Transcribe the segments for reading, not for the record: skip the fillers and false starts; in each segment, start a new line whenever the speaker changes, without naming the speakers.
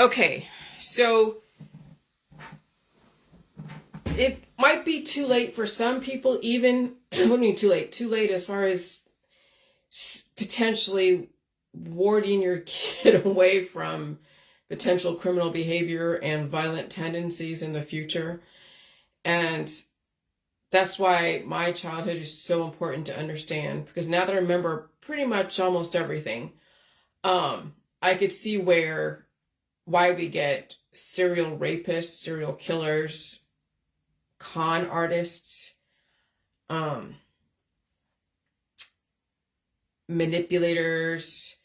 Okay, so it might be too late for some people, even, what do you mean too late? Too late as far as potentially warding your kid away from potential criminal behavior and violent tendencies in the future. And that's why my childhood is so important to understand, because now that I remember pretty much almost everything, I could see why we get serial rapists, serial killers, con artists, manipulators,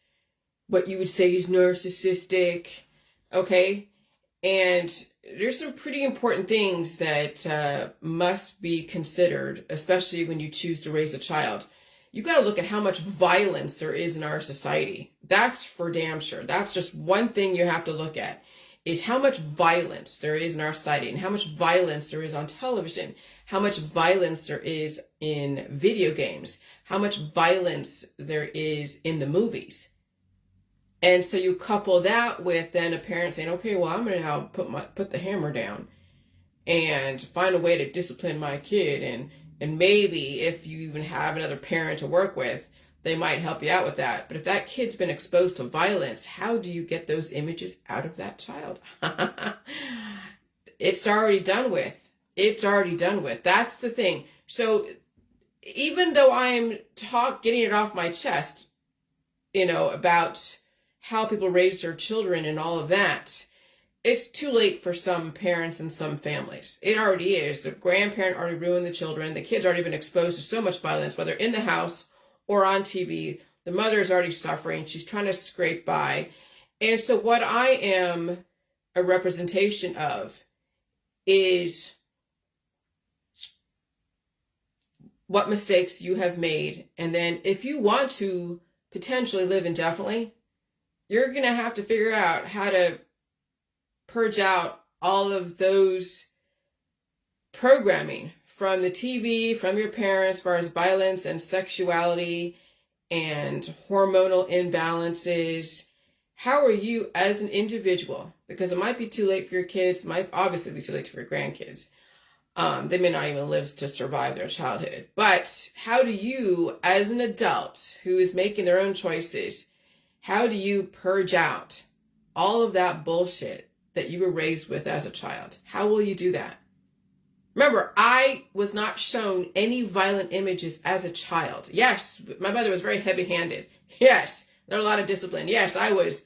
what you would say is narcissistic, okay? And there's some pretty important things that must be considered, especially when you choose to raise a child. You got to look at how much violence there is in our society. That's for damn sure. That's just one thing you have to look at, is how much violence there is in our society and how much violence there is on television, how much violence there is in video games, how much violence there is in the movies. And so you couple that with then a parent saying, okay, well, I'm going to now put the hammer down and find a way to discipline my kid. And maybe if you even have another parent to work with, they might help you out with that. But if that kid's been exposed to violence, how do you get those images out of that child? It's already done with. It's already done with. That's the thing. So even though I'm getting it off my chest, about how people raise their children and all of that, it's too late for some parents and some families. It already is. The grandparent already ruined the children. The kid's already been exposed to so much violence, whether in the house or on TV. The mother is already suffering. She's trying to scrape by. And so what I am a representation of is what mistakes you have made. And then if you want to potentially live indefinitely, you're going to have to figure out how to purge out all of those programming from the TV, from your parents, as far as violence and sexuality and hormonal imbalances. How are you as an individual? Because it might be too late for your kids, might obviously be too late for your grandkids. They may not even live to survive their childhood. But how do you, as an adult who is making their own choices, how do you purge out all of that bullshit that you were raised with as a child? How will you do that? Remember, I was not shown any violent images as a child. Yes, my mother was very heavy-handed. Yes, there was a lot of discipline. Yes, I was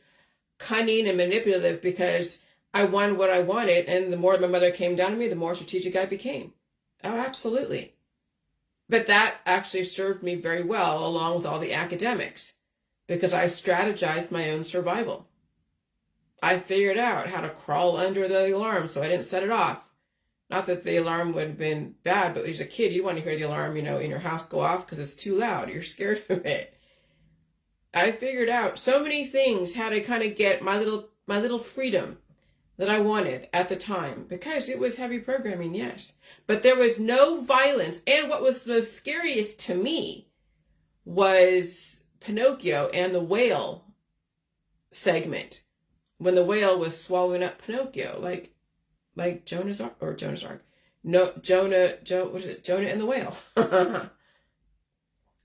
cunning and manipulative because I wanted what I wanted, and the more my mother came down to me, the more strategic I became. Oh, absolutely. But that actually served me very well, along with all the academics, because I strategized my own survival. I figured out how to crawl under the alarm so I didn't set it off. Not that the alarm would have been bad, but as a kid, you want to hear the alarm, in your house go off because it's too loud. You're scared of it. I figured out so many things, how to kind of get my little freedom that I wanted at the time, because it was heavy programming, yes. But there was no violence. And what was the scariest to me was Pinocchio and the whale segment, when the whale was swallowing up Pinocchio, like Jonah, what is it? Jonah and the whale.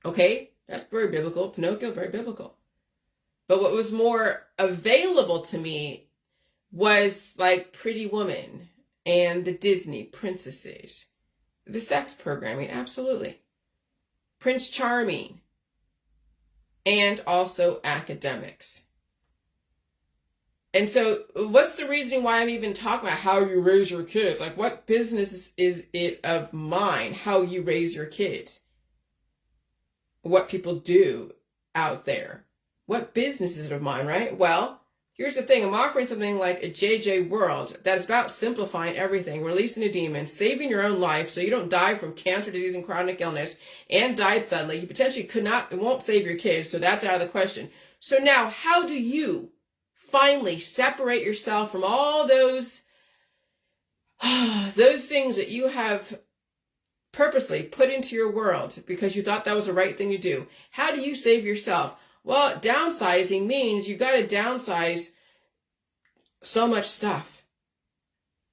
Okay, that's very biblical. Pinocchio, very biblical. But what was more available to me was like Pretty Woman and the Disney princesses. The sex programming, absolutely. Prince Charming. And also academics. And so what's the reasoning why I'm even talking about how you raise your kids? Like, what business is it of mine, how you raise your kids? What people do out there. What business is it of mine, right? Well, here's the thing. I'm offering something like a JJ World that is about simplifying everything, releasing a demon, saving your own life so you don't die from cancer, disease, and chronic illness, and died suddenly. You potentially it won't save your kids, so that's out of the question. So now, how do you finally separate yourself from all those things that you have purposely put into your world because you thought that was the right thing to do? How do you save yourself? Well, downsizing means you got to downsize so much stuff.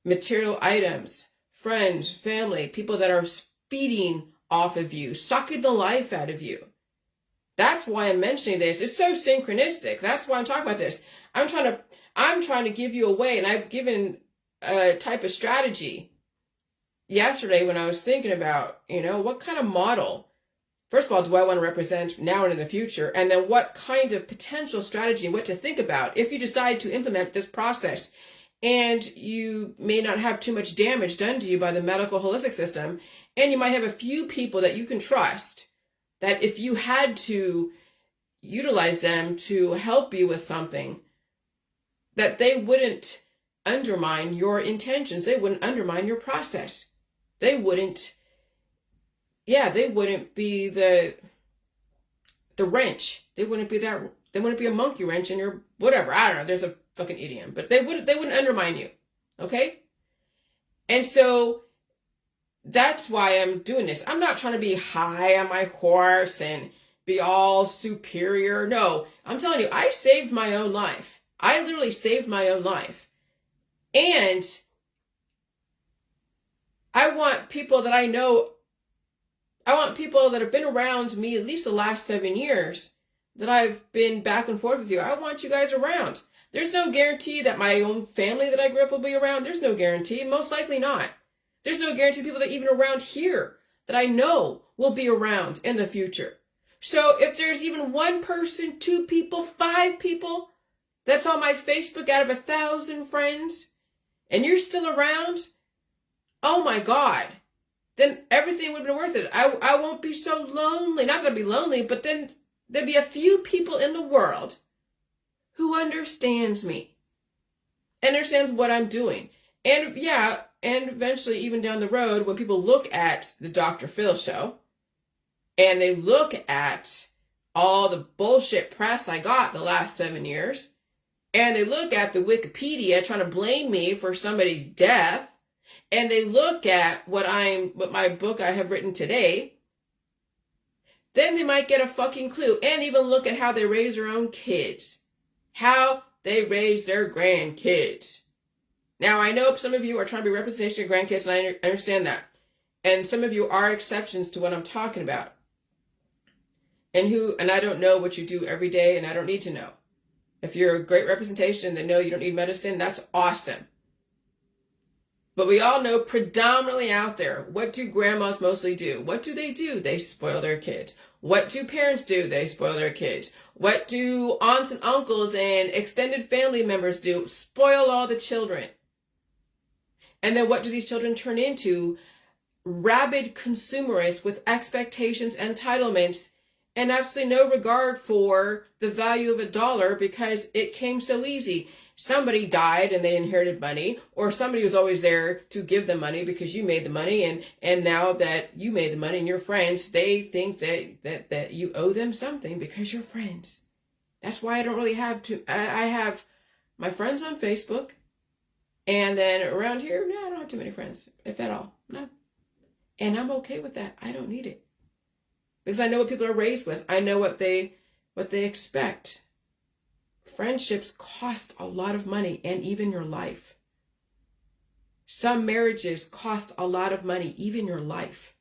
Material items, friends, family, people that are feeding off of you, sucking the life out of you. That's why I'm mentioning this. It's so synchronistic. That's why I'm talking about this. I'm trying to give you a way, and I've given a type of strategy yesterday when I was thinking about, what kind of model, first of all, do I want to represent now and in the future? And then what kind of potential strategy and what to think about if you decide to implement this process and you may not have too much damage done to you by the medical holistic system, and you might have a few people that you can trust that if you had to utilize them to help you with something, that they wouldn't undermine your intentions. They wouldn't undermine your process. They wouldn't be the wrench. They wouldn't be a monkey wrench in your whatever. I don't know. There's a fucking idiom, but they wouldn't undermine you. Okay? And so that's why I'm doing this. I'm not trying to be high on my horse and be all superior. No, I'm telling you, I saved my own life. I literally saved my own life. And I want people that I know, I want people that have been around me at least the last 7 years that I've been back and forth with you. I want you guys around. There's no guarantee that my own family that I grew up will be around. There's no guarantee. Most likely not. There's no guarantee people that even around here that I know will be around in the future. So if there's even one person, 2 people, 5 people that's on my Facebook out of 1,000 friends, and you're still around, oh my God, then everything would have been worth it. I won't be so lonely. Not that I'd be lonely, but then there'd be a few people in the world who understands me, understands what I'm doing. And and eventually even down the road, when people look at the Dr. Phil show and they look at all the bullshit press I got the last 7 years, and they look at the Wikipedia trying to blame me for somebody's death, and they look at what my book I have written today, then they might get a fucking clue, and even look at how they raise their own kids, how they raise their grandkids. Now, I know some of you are trying to be representation of grandkids, and I understand that. And some of you are exceptions to what I'm talking about. And I don't know what you do every day, and I don't need to know. If you're a great representation that know you don't need medicine, that's awesome. But we all know predominantly out there, what do grandmas mostly do? What do? They spoil their kids. What do parents do? They spoil their kids. What do aunts and uncles and extended family members do? Spoil all the children. And then what do these children turn into? Rabid consumerists with expectations, entitlements, and absolutely no regard for the value of a dollar because it came so easy. Somebody died and they inherited money, or somebody was always there to give them money because you made the money, and now that you made the money and you're friends, they think that you owe them something because you're friends. That's why I don't really have to. I have my friends on Facebook. And then around here, no, I don't have too many friends, if at all. No. And I'm okay with that. I don't need it. Because I know what people are raised with. I know what they expect. Friendships cost a lot of money, and even your life. Some marriages cost a lot of money, even your life.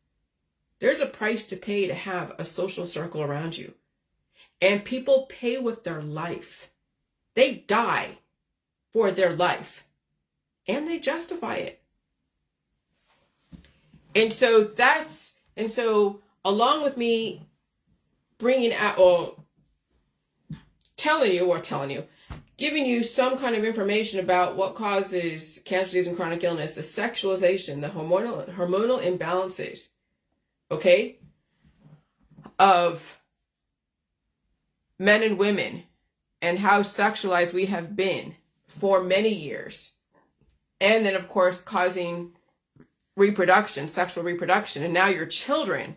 There's a price to pay to have a social circle around you. And people pay with their life. They die for their life. And they justify it. And so along with me bringing out, or telling you, giving you some kind of information about what causes cancer, disease, and chronic illness, the sexualization, the hormonal imbalances, okay, of men and women, and how sexualized we have been for many years. And then, of course, causing reproduction, sexual reproduction. And now your children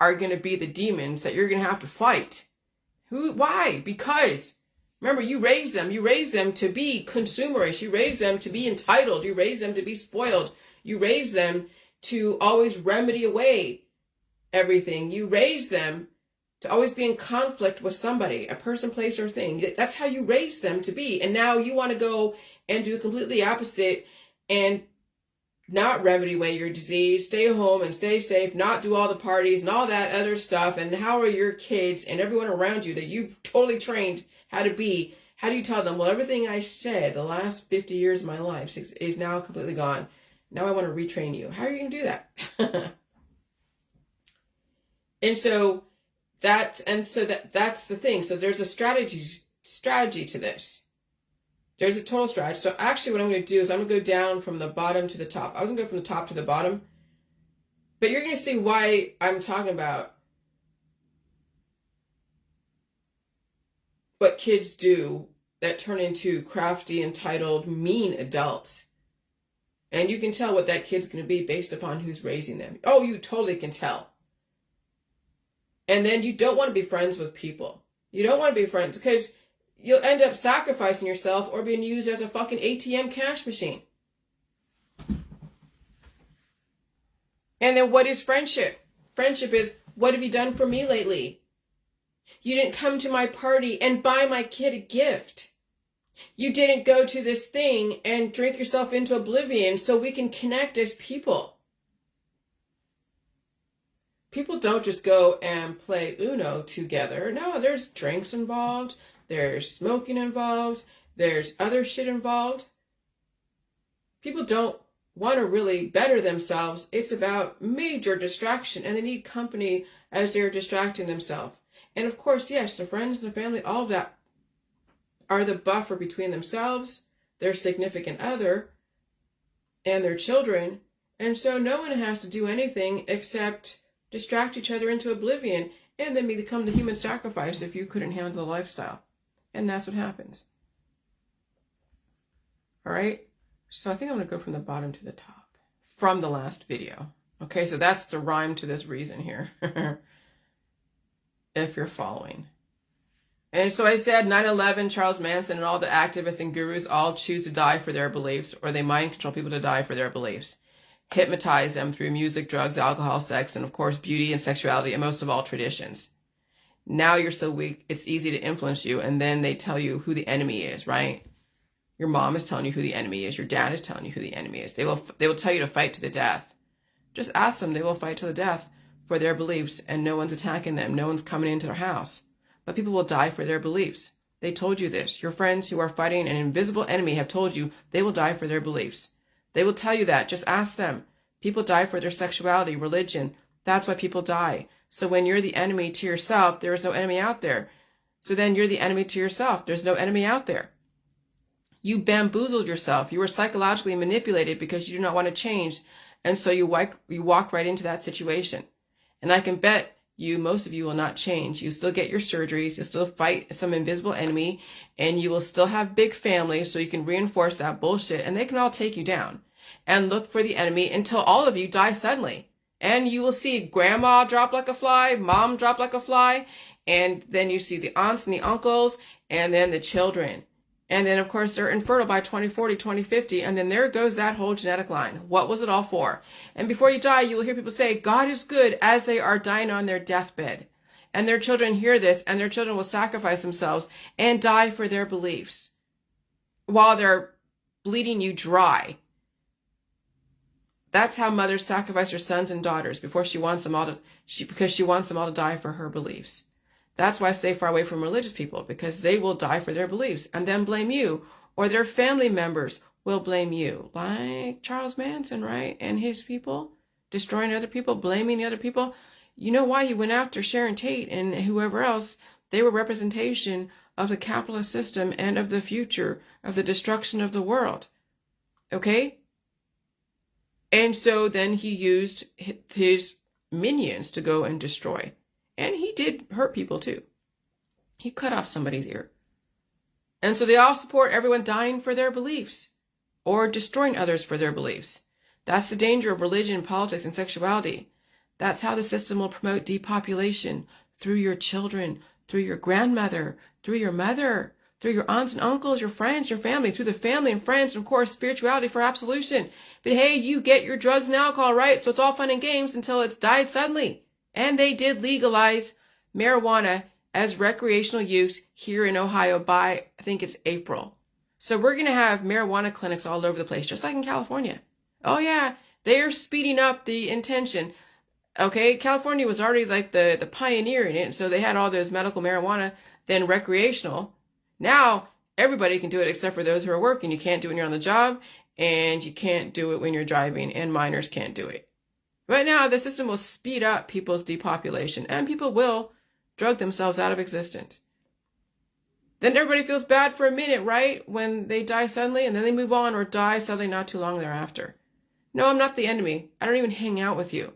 are going to be the demons that you're going to have to fight. Why? Because, remember, you raise them. You raise them to be consumerish. You raise them to be entitled. You raise them to be spoiled. You raise them to always remedy away everything. You raise them to always be in conflict with somebody, a person, place, or thing. That's how you raise them to be. And now you want to go and do completely opposite and not remedy away your disease, stay home and stay safe, not do all the parties and all that other stuff. And how are your kids and everyone around you that you've totally trained how to be? How do you tell them, well, everything I said the last 50 years of my life is now completely gone. Now I want to retrain you. How are you going to do that? And so that's the thing. So there's a strategy to this. There's a total strategy. So actually what I'm going to do is I'm going to go down from the bottom to the top. I was going to go from the top to the bottom. But you're going to see why I'm talking about what kids do that turn into crafty, entitled, mean adults. And you can tell what that kid's going to be based upon who's raising them. Oh, you totally can tell. And then you don't want to be friends with people. You don't want to be friends because you'll end up sacrificing yourself or being used as a fucking ATM cash machine. And then what is friendship? Friendship is, what have you done for me lately? You didn't come to my party and buy my kid a gift. You didn't go to this thing and drink yourself into oblivion so we can connect as people. People don't just go and play Uno together. No, there's drinks involved. There's smoking involved. There's other shit involved. People don't want to really better themselves. It's about major distraction, and they need company as they're distracting themselves. And of course, yes, the friends and the family, all of that are the buffer between themselves, their significant other, and their children. And so no one has to do anything except distract each other into oblivion and then become the human sacrifice if you couldn't handle the lifestyle. And that's what happens. All right. So I think I'm going to go from the bottom to the top from the last video. Okay. So that's the rhyme to this reason here. If you're following. And so I said 9/11, Charles Manson, and all the activists and gurus all choose to die for their beliefs, or they mind control people to die for their beliefs. Hypnotize them through music, drugs, alcohol, sex, and of course beauty and sexuality, and most of all traditions. Now you're so weak, it's easy to influence you, and then they tell you who the enemy is, right? Your mom is telling you who the enemy is. Your dad is telling you who the enemy is. They will tell you to fight to the death. Just ask them. They will fight to the death for their beliefs, and no one's attacking them. No one's coming into their house. But people will die for their beliefs. They told you this. Your friends who are fighting an invisible enemy have told you they will die for their beliefs. They will tell you that. Just ask them. People die for their sexuality, religion. That's why people die. So when you're the enemy to yourself, there is no enemy out there. So then you're the enemy to yourself. There's no enemy out there. You bamboozled yourself. You were psychologically manipulated because you do not want to change. And so you walked right into that situation. And I can bet you, most of you will not change. You still get your surgeries. You'll still fight some invisible enemy. And you will still have big families so you can reinforce that bullshit. And they can all take you down. And look for the enemy until all of you die suddenly. And you will see grandma drop like a fly, mom drop like a fly. And then you see the aunts and the uncles and then the children. And then, of course, they're infertile by 2040, 2050. And then there goes that whole genetic line. What was it all for? And before you die, you will hear people say, God is good, as they are dying on their deathbed. And their children hear this, and their children will sacrifice themselves and die for their beliefs while they're bleeding you dry. That's how mothers sacrifice their sons and daughters because she wants them all to die for her beliefs. That's why I stay far away from religious people, because they will die for their beliefs and then blame you, or their family members will blame you. Like Charles Manson, right? And his people destroying other people, blaming the other people. You know why he went after Sharon Tate and whoever else? They were representation of the capitalist system and of the future of the destruction of the world. Okay? And so then he used his minions to go and destroy. And he did hurt people too. He cut off somebody's ear. And so they all support everyone dying for their beliefs or destroying others for their beliefs. That's the danger of religion, politics, and sexuality. That's how the system will promote depopulation through your children, through your grandmother, through your mother, through your aunts and uncles, your friends, your family, through the family and friends, and of course, spirituality for absolution. But hey, you get your drugs and alcohol, right? So it's all fun and games until it's died suddenly. And they did legalize marijuana as recreational use here in Ohio by, I think it's April. So we're going to have marijuana clinics all over the place, just like in California. Oh yeah, they're speeding up the intention. Okay, California was already like the pioneer in it, and so they had all those medical marijuana, then recreational. Now everybody can do it except for those who are working. You can't do it when you're on the job, and you can't do it when you're driving, and minors can't do it. Right now, the system will speed up people's depopulation, and people will drug themselves out of existence. Then everybody feels bad for a minute, right? When they die suddenly, and then they move on or die suddenly not too long thereafter. No, I'm not the enemy. I don't even hang out with you.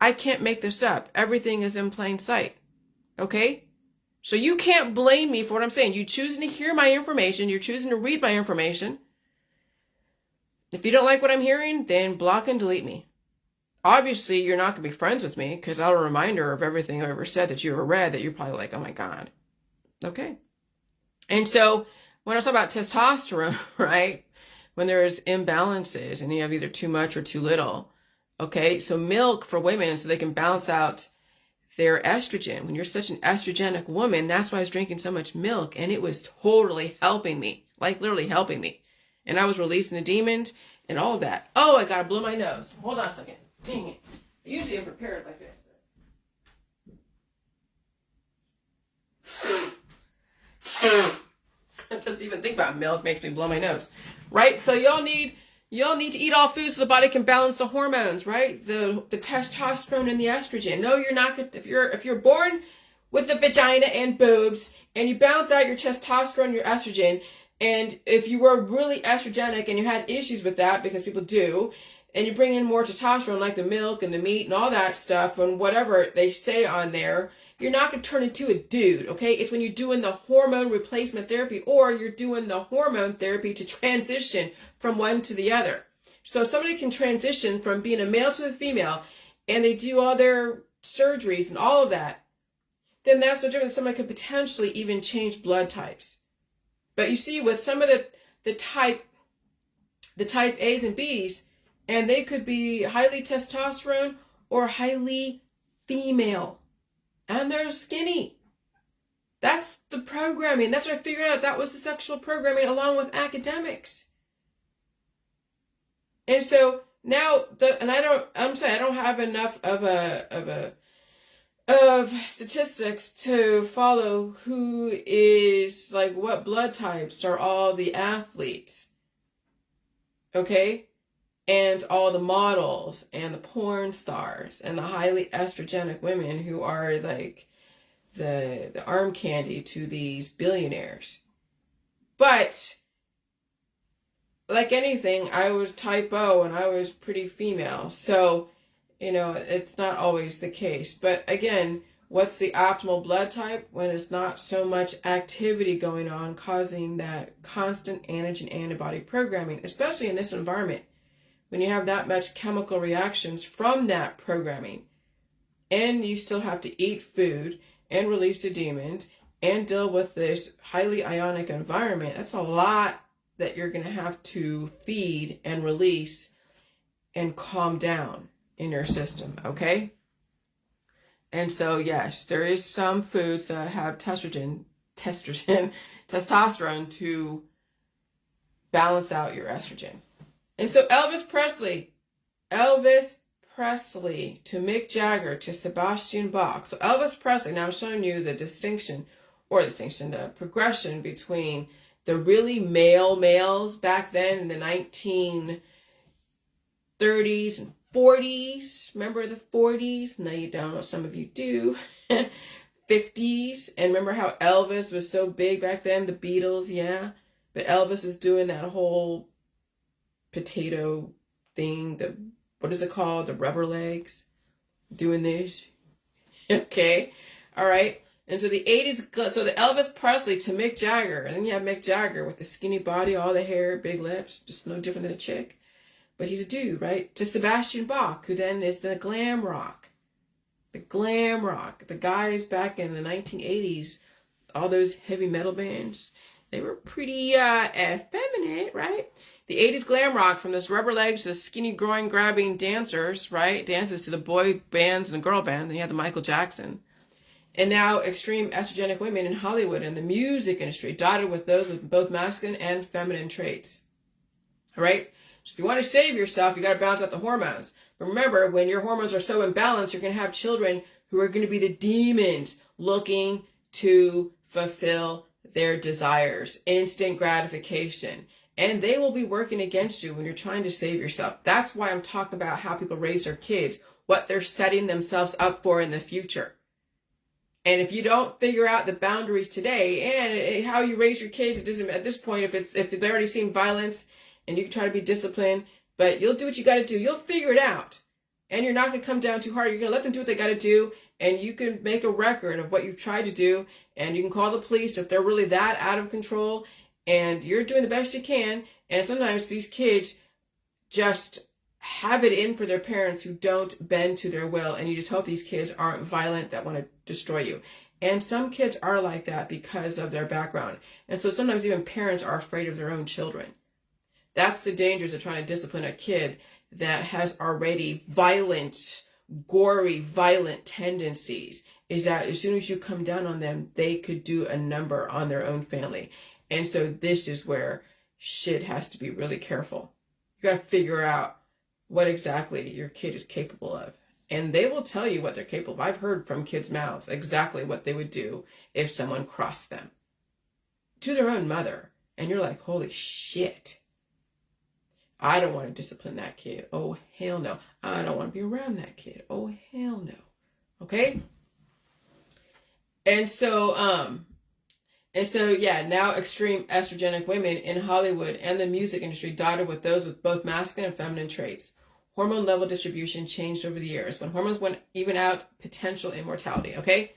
I can't make this up. Everything is in plain sight. Okay? So you can't blame me for what I'm saying. You're choosing to hear my information. You're choosing to read my information. If you don't like what I'm hearing, then block and delete me. Obviously, you're not going to be friends with me because I'll a reminder of everything I ever said that you ever read that you're probably like, oh my God. Okay. And so when I was talking about testosterone, right, when there's imbalances and you have either too much or too little, okay, so milk for women so they can balance out their estrogen. When you're such an estrogenic woman, that's why I was drinking so much milk, and it was totally helping me, like literally helping me. And I was releasing the demons and all of that. Oh, I gotta blow my nose. Hold on a second. Dang it. Usually I'm prepared like this. Just even think about milk makes me blow my nose, right? So y'all need to eat all foods so the body can balance the hormones, right? The testosterone and the estrogen. No, you're not. If you're born with a vagina and boobs and you balance out your testosterone, your estrogen, and if you were really estrogenic and you had issues with that, because people do, and you bring in more testosterone like the milk and the meat and all that stuff and whatever they say on there, you're not going to turn into a dude, okay? It's when you're doing the hormone replacement therapy or you're doing the hormone therapy to transition from one to the other. So somebody can transition from being a male to a female and they do all their surgeries and all of that, then that's no different than somebody could potentially even change blood types. But you see with some of the type A's and B's, and they could be highly testosterone or highly female. And they're skinny. That's the programming. That's what I figured out. That was the sexual programming along with academics. And so now I don't have enough of statistics to follow who is like what blood types are all the athletes. Okay? And all the models and the porn stars and the highly estrogenic women who are like the arm candy to these billionaires. But like anything, I was type O and I was pretty female. So, it's not always the case. But again, what's the optimal blood type when it's not so much activity going on causing that constant antigen antibody programming, especially in this environment? When you have that much chemical reactions from that programming, and you still have to eat food and release the demons and deal with this highly ionic environment, that's a lot that you're going to have to feed and release and calm down in your system, okay? And so, yes, there is some foods that have testosterone to balance out your estrogen. And so Elvis Presley to Mick Jagger to Sebastian Bach. So Elvis Presley, now I'm showing you the the progression between the really males back then in the 1930s and 40s. Remember the 40s? No, you don't. Some of you do. 50s. And remember how Elvis was so big back then? The Beatles, yeah. But Elvis was doing that whole potato thing, what is it called? The rubber legs, doing this. Okay. All right. And so the 80s, so the Elvis Presley to Mick Jagger, and then you have Mick Jagger with the skinny body, all the hair, big lips, just no different than a chick, but he's a dude, right? To Sebastian Bach, who then is the glam rock, the guys back in the 1980s, all those heavy metal bands, they were pretty effeminate, right? The 80s glam rock, from this rubber legs to the skinny groin grabbing dancers, right? Dances to the boy bands and the girl band. Then you had the Michael Jackson. And now extreme estrogenic women in Hollywood and the music industry, dotted with those with both masculine and feminine traits. All right? So if you want to save yourself, you got to balance out the hormones. But remember, when your hormones are so imbalanced, you're going to have children who are going to be the demons looking to fulfill their desires, instant gratification. And they will be working against you when you're trying to save yourself. That's why I'm talking about how people raise their kids, what they're setting themselves up for in the future. And if you don't figure out the boundaries today and how you raise your kids, it doesn't, at this point, if they're already seeing violence and you can try to be disciplined, but you'll do what you got to do. You'll figure it out. And you're not going to come down too hard. You're going to let them do what they got to do. And you can make a record of what you've tried to do. And you can call the police if they're really that out of control. And you're doing the best you can. And sometimes these kids just have it in for their parents who don't bend to their will. And you just hope these kids aren't violent that want to destroy you. And some kids are like that because of their background. And so sometimes even parents are afraid of their own children. That's the dangers of trying to discipline a kid that has already violent, gory, violent tendencies, is that as soon as you come down on them, they could do a number on their own family. And so this is where shit has to be really careful. You got to figure out what exactly your kid is capable of. And they will tell you what they're capable of. I've heard from kids' mouths exactly what they would do if someone crossed them to their own mother. And you're like, holy shit. I don't want to discipline that kid. Oh, hell no. I don't want to be around that kid. Oh, hell no. Okay? And so, yeah, now extreme estrogenic women in Hollywood and the music industry, dotted with those with both masculine and feminine traits. Hormone level distribution changed over the years. When hormones went even out, potential immortality, okay?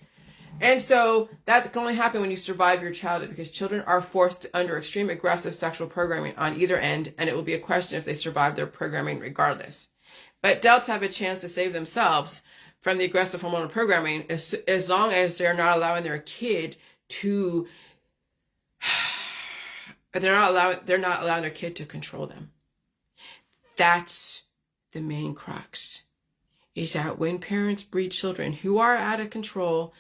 And so that can only happen when you survive your childhood, because children are forced under extreme aggressive sexual programming on either end, and it will be a question if they survive their programming regardless. But adults have a chance to save themselves from the aggressive hormonal programming as long as they're not allowing their kid to, they're not allowing their kid to control them. That's the main crux, is that when parents breed children who are out of control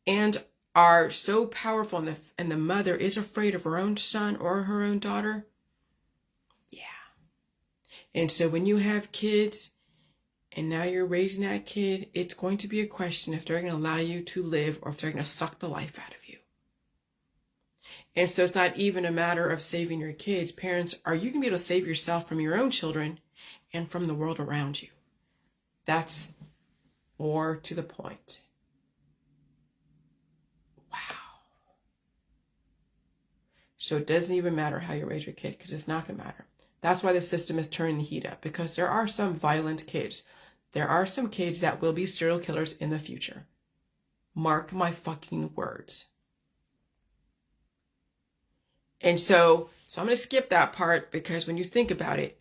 and are so powerful, and the mother is afraid of her own son or her own daughter, yeah. And so when you have kids, and now you're raising that kid, it's going to be a question if they're going to allow you to live or if they're going to suck the life out of you. And so it's not even a matter of saving your kids. Parents, are you going to be able to save yourself from your own children and from the world around you? That's more to the point. Wow. So it doesn't even matter how you raise your kid, because it's not going to matter. That's why the system is turning the heat up, because there are some violent kids. There are some kids that will be serial killers in the future. Mark my fucking words. And so I'm going to skip that part, because when you think about it,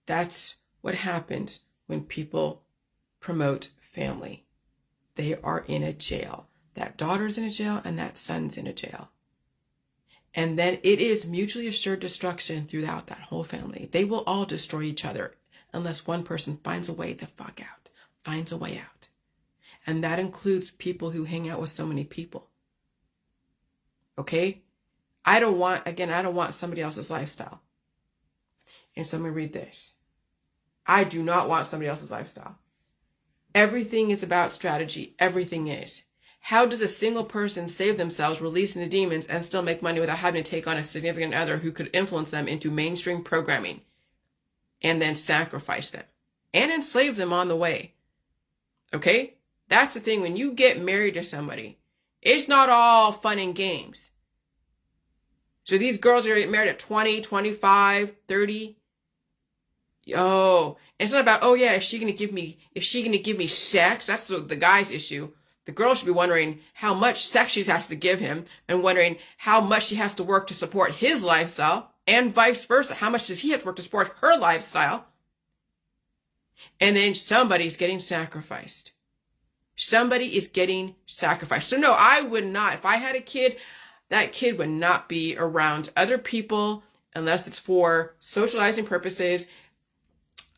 that's what happens when people promote family. They are in a jail. That daughter's in a jail and that son's in a jail. And then it is mutually assured destruction throughout that whole family. They will all destroy each other unless one person finds a way to fuck out, finds a way out. And that includes people who hang out with so many people. Okay? I don't want somebody else's lifestyle. And so let me read this. I do not want somebody else's lifestyle. Everything is about strategy. Everything is. How does a single person save themselves releasing the demons and still make money without having to take on a significant other who could influence them into mainstream programming and then sacrifice them and enslave them on the way? Okay? That's the thing. When you get married to somebody, it's not all fun and games. So these girls are getting married at 20, 25, 30. It's not about, is she going to give me sex? That's the guy's issue. The girl should be wondering how much sex she has to give him and wondering how much she has to work to support his lifestyle, and vice versa. How much does he have to work to support her lifestyle? And then somebody's getting sacrificed. Somebody is getting sacrificed. So no, I would not. If I had a kid, that kid would not be around other people unless it's for socializing purposes.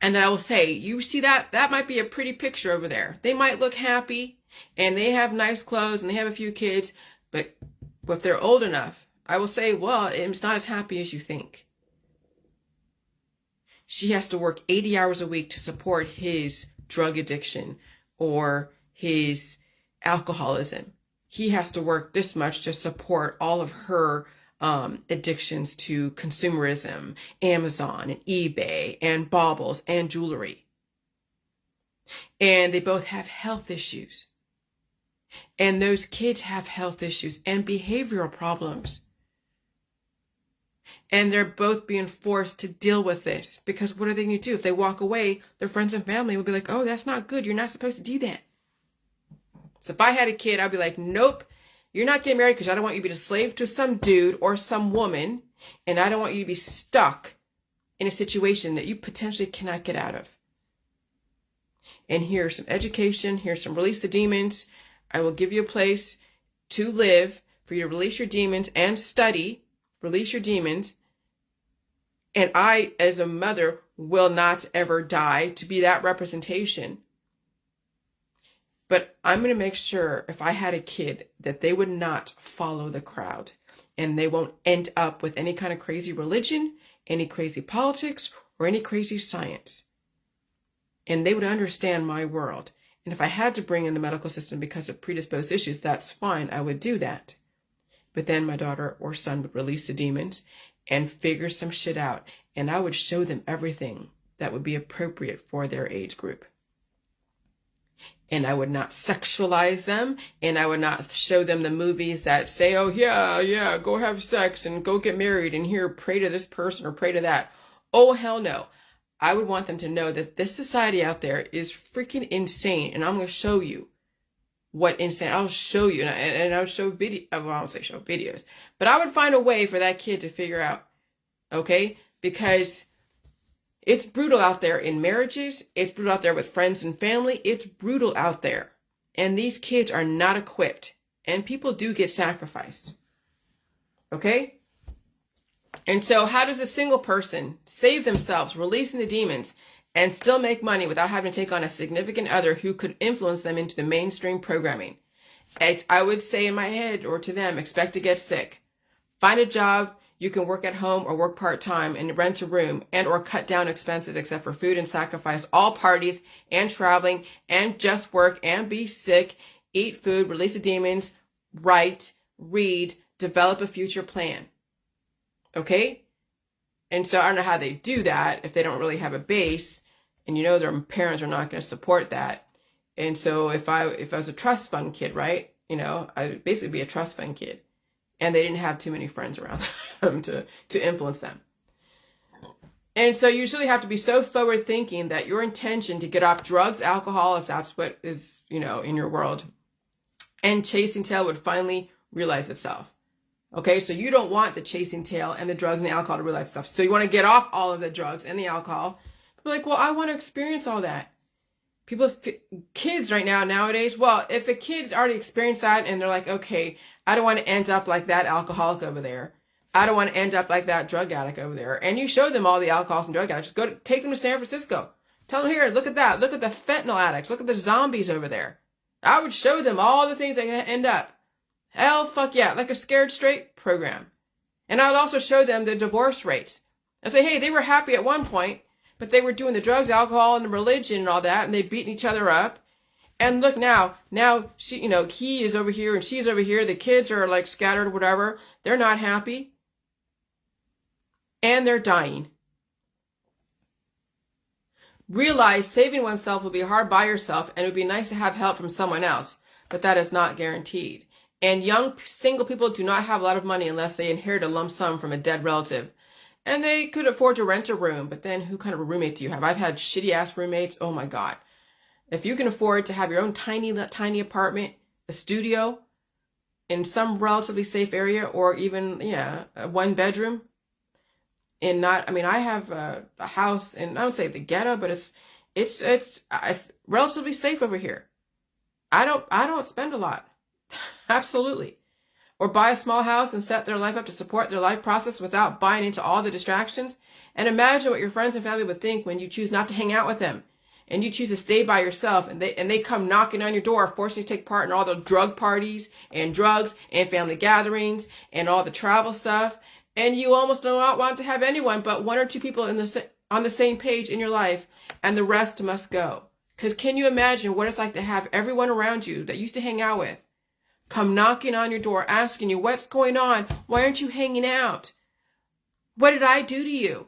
And then I will say, you see that? That might be a pretty picture over there. They might look happy and they have nice clothes and they have a few kids, but if they're old enough, I will say, well, it's not as happy as you think. She has to work 80 hours a week to support his drug addiction or his alcoholism. He has to work this much to support all of her addictions to consumerism, Amazon and eBay and baubles and jewelry. And they both have health issues. And those kids have health issues and behavioral problems. And they're both being forced to deal with this, because what are they going to do? If they walk away, their friends and family will be like, oh, that's not good. You're not supposed to do that. So if I had a kid, I'd be like, nope, you're not getting married because I don't want you to be a slave to some dude or some woman. And I don't want you to be stuck in a situation that you potentially cannot get out of. And here's some education. Here's some release the demons. I will give you a place to live for you to release your demons and study. Release your demons. And I, as a mother, will not ever die to be that representation. But I'm going to make sure, if I had a kid, that they would not follow the crowd. And they won't end up with any kind of crazy religion, any crazy politics, or any crazy science. And they would understand my world. And if I had to bring in the medical system because of predisposed issues, that's fine. I would do that. But then my daughter or son would release the demons and figure some shit out. And I would show them everything that would be appropriate for their age group. And I would not sexualize them. And I would not show them the movies that say, oh, yeah, go have sex and go get married and here, pray to this person or pray to that. Oh, hell no. I would want them to know that this society out there is freaking insane. And I'm going to show you what insane. I'll show you. And I would show video. Well, I don't say show videos. But I would find a way for that kid to figure out. Okay? Because it's brutal out there in marriages. It's brutal out there with friends and family. It's brutal out there. And these kids are not equipped. And people do get sacrificed. Okay? And so how does a single person save themselves, releasing the demons, and still make money without having to take on a significant other who could influence them into the mainstream programming? I would say in my head or to them, expect to get sick. Find a job. You can work at home or work part-time and rent a room and or cut down expenses except for food and sacrifice all parties and traveling and just work and be sick, eat food, release the demons, write, read, develop a future plan. Okay? And so I don't know how they do that if they don't really have a base, and you know their parents are not going to support that. And so if I was a trust fund kid, right? You know, I'd basically be a trust fund kid. And they didn't have too many friends around them to influence them. And so you usually have to be so forward thinking that your intention to get off drugs, alcohol, if that's what is, you know, in your world, and chasing tail would finally realize itself. Okay, so you don't want the chasing tail and the drugs and the alcohol to realize stuff. So you want to get off all of the drugs and the alcohol. But like, well, I want to experience all that. Kids right now, nowadays, well, if a kid already experienced that and they're like, okay, I don't want to end up like that alcoholic over there. I don't want to end up like that drug addict over there. And you show them all the alcoholics and drug addicts. Take them to San Francisco. Tell them, here, look at that. Look at the fentanyl addicts. Look at the zombies over there. I would show them all the things they can end up. Hell, fuck yeah, like a Scared Straight program. And I would also show them the divorce rates. I'd say, hey, they were happy at one point, but they were doing the drugs, alcohol, and the religion and all that, and they beating each other up. And look now she, you know, he is over here and she's over here. The kids are like scattered or whatever. They're not happy. And they're dying. Realize saving oneself will be hard by yourself, and it would be nice to have help from someone else, but that is not guaranteed. And young single people do not have a lot of money unless they inherit a lump sum from a dead relative. And they could afford to rent a room, but then who kind of a roommate do you have? I've had shitty ass roommates. Oh my God. If you can afford to have your own tiny apartment, a studio in some relatively safe area, or even, a 1 bedroom, and not, I mean, I have a house in, I would say the ghetto, but it's relatively safe over here. I don't spend a lot. Absolutely. or buy a small house and set their life up to support their life process without buying into all the distractions. And imagine what your friends and family would think when you choose not to hang out with them and you choose to stay by yourself, and they come knocking on your door, forcing you to take part in all the drug parties and drugs and family gatherings and all the travel stuff. And you almost do not want to have anyone but one or two people on the same page in your life, and the rest must go. Because can you imagine what it's like to have everyone around you that you used to hang out with come knocking on your door, asking you, what's going on? Why aren't you hanging out? What did I do to you?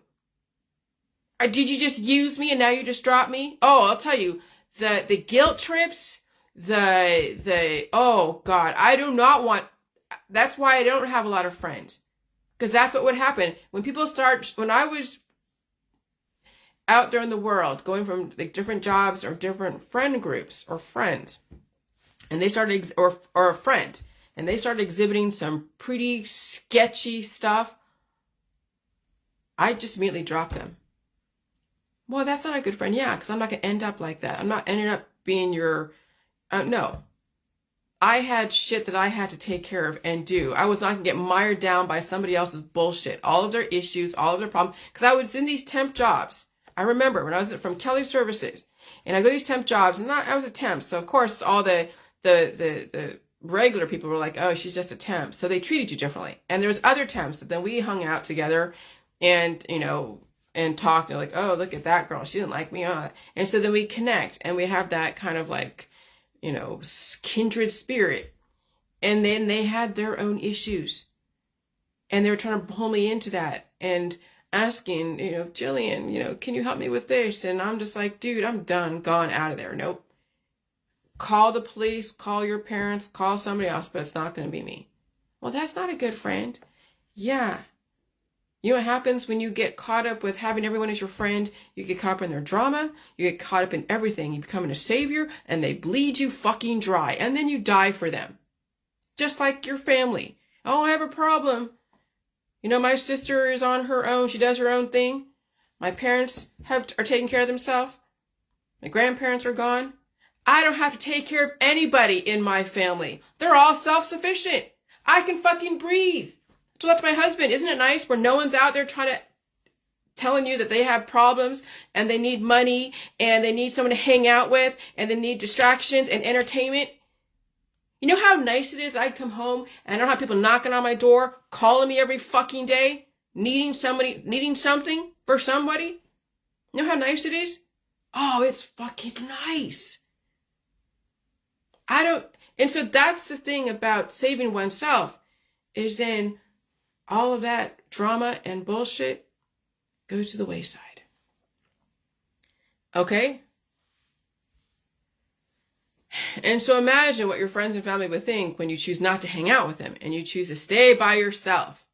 Or did you just use me and now you just drop me? Oh, I'll tell you, the guilt trips, oh God, I do not want, that's why I don't have a lot of friends. Because that's what would happen. When I was out there in the world, going from like different jobs or different friend groups or friends, and they started, or a friend, and they started exhibiting some pretty sketchy stuff, I just immediately dropped them. Well, that's not a good friend. Yeah, because I'm not going to end up like that. I'm not ending up being your, no. I had shit that I had to take care of and do. I was not going to get mired down by somebody else's bullshit. All of their issues, all of their problems. Because I was in these temp jobs. I remember when I was from Kelly Services. And I go to these temp jobs. And I was a temp. So, of course, all the regular people were like, oh, she's just a temp. So they treated you differently. And there was other temps that then we hung out together and, and talked, and like, oh, look at that girl. She didn't like me. And so then we connect and we have that kind of like, kindred spirit. And then they had their own issues and they were trying to pull me into that and asking, Jillian, can you help me with this? And I'm just like, dude, I'm done, gone, out of there. Nope. Call the police, call your parents, call somebody else, but it's not going to be me. Well, that's not a good friend. Yeah. You know what happens when you get caught up with having everyone as your friend? You get caught up in their drama. You get caught up in everything. You become a savior and they bleed you fucking dry. And then you die for them. Just like your family. Oh, I have a problem. My sister is on her own. She does her own thing. My parents are taking care of themselves. My grandparents are gone. I don't have to take care of anybody in my family. They're all self-sufficient. I can fucking breathe. So that's my husband. Isn't it nice where no one's out there telling you that they have problems and they need money and they need someone to hang out with and they need distractions and entertainment? You know how nice it is? I'd come home and I don't have people knocking on my door, calling me every fucking day, needing something for somebody. You know how nice it is? Oh, it's fucking nice. And so that's the thing about saving oneself, is then all of that drama and bullshit goes to the wayside. Okay? And so imagine what your friends and family would think when you choose not to hang out with them and you choose to stay by yourself.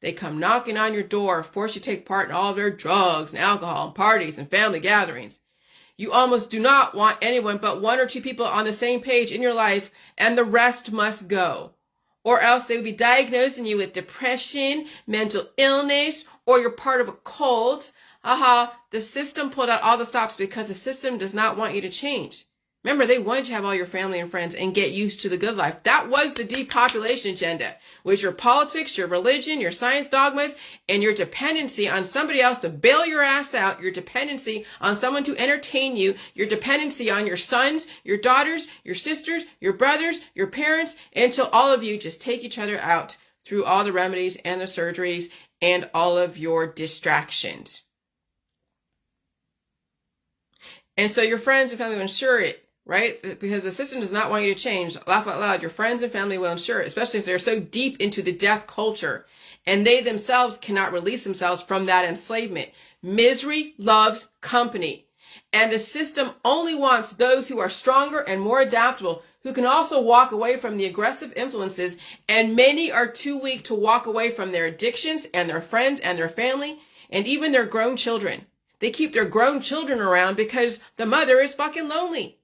They come knocking on your door, force you to take part in all of their drugs and alcohol and parties and family gatherings. You almost do not want anyone but one or two people on the same page in your life, and the rest must go. Or else they would be diagnosing you with depression, mental illness, or you're part of a cult. The system pulled out all the stops because the system does not want you to change. Remember, they wanted you to have all your family and friends and get used to the good life. That was the depopulation agenda, was your politics, your religion, your science dogmas, and your dependency on somebody else to bail your ass out, your dependency on someone to entertain you, your dependency on your sons, your daughters, your sisters, your brothers, your parents, until all of you just take each other out through all the remedies and the surgeries and all of your distractions. And so your friends and family will ensure it. Right? Because the system does not want you to change. Laugh out loud. Your friends and family will ensure it, especially if they're so deep into the death culture and they themselves cannot release themselves from that enslavement. Misery loves company. And the system only wants those who are stronger and more adaptable, who can also walk away from the aggressive influences. And many are too weak to walk away from their addictions and their friends and their family and even their grown children. They keep their grown children around because the mother is fucking lonely.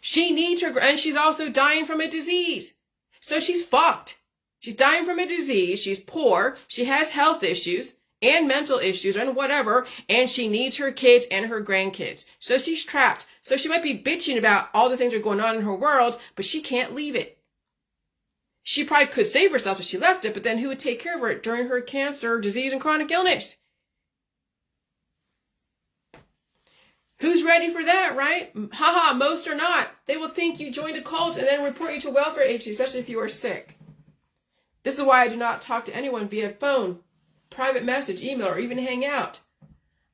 She needs her, and she's also dying from a disease. So she's fucked. She's dying from a disease. She's poor. She has health issues and mental issues and whatever. And she needs her kids and her grandkids. So she's trapped. So she might be bitching about all the things that are going on in her world, but she can't leave it. She probably could save herself if she left it, but then who would take care of her during her cancer, disease, and chronic illness? Who's ready for that, right? Haha, most are not. They will think you joined a cult and then report you to a welfare agency, especially if you are sick. This is why I do not talk to anyone via phone, private message, email, or even hang out.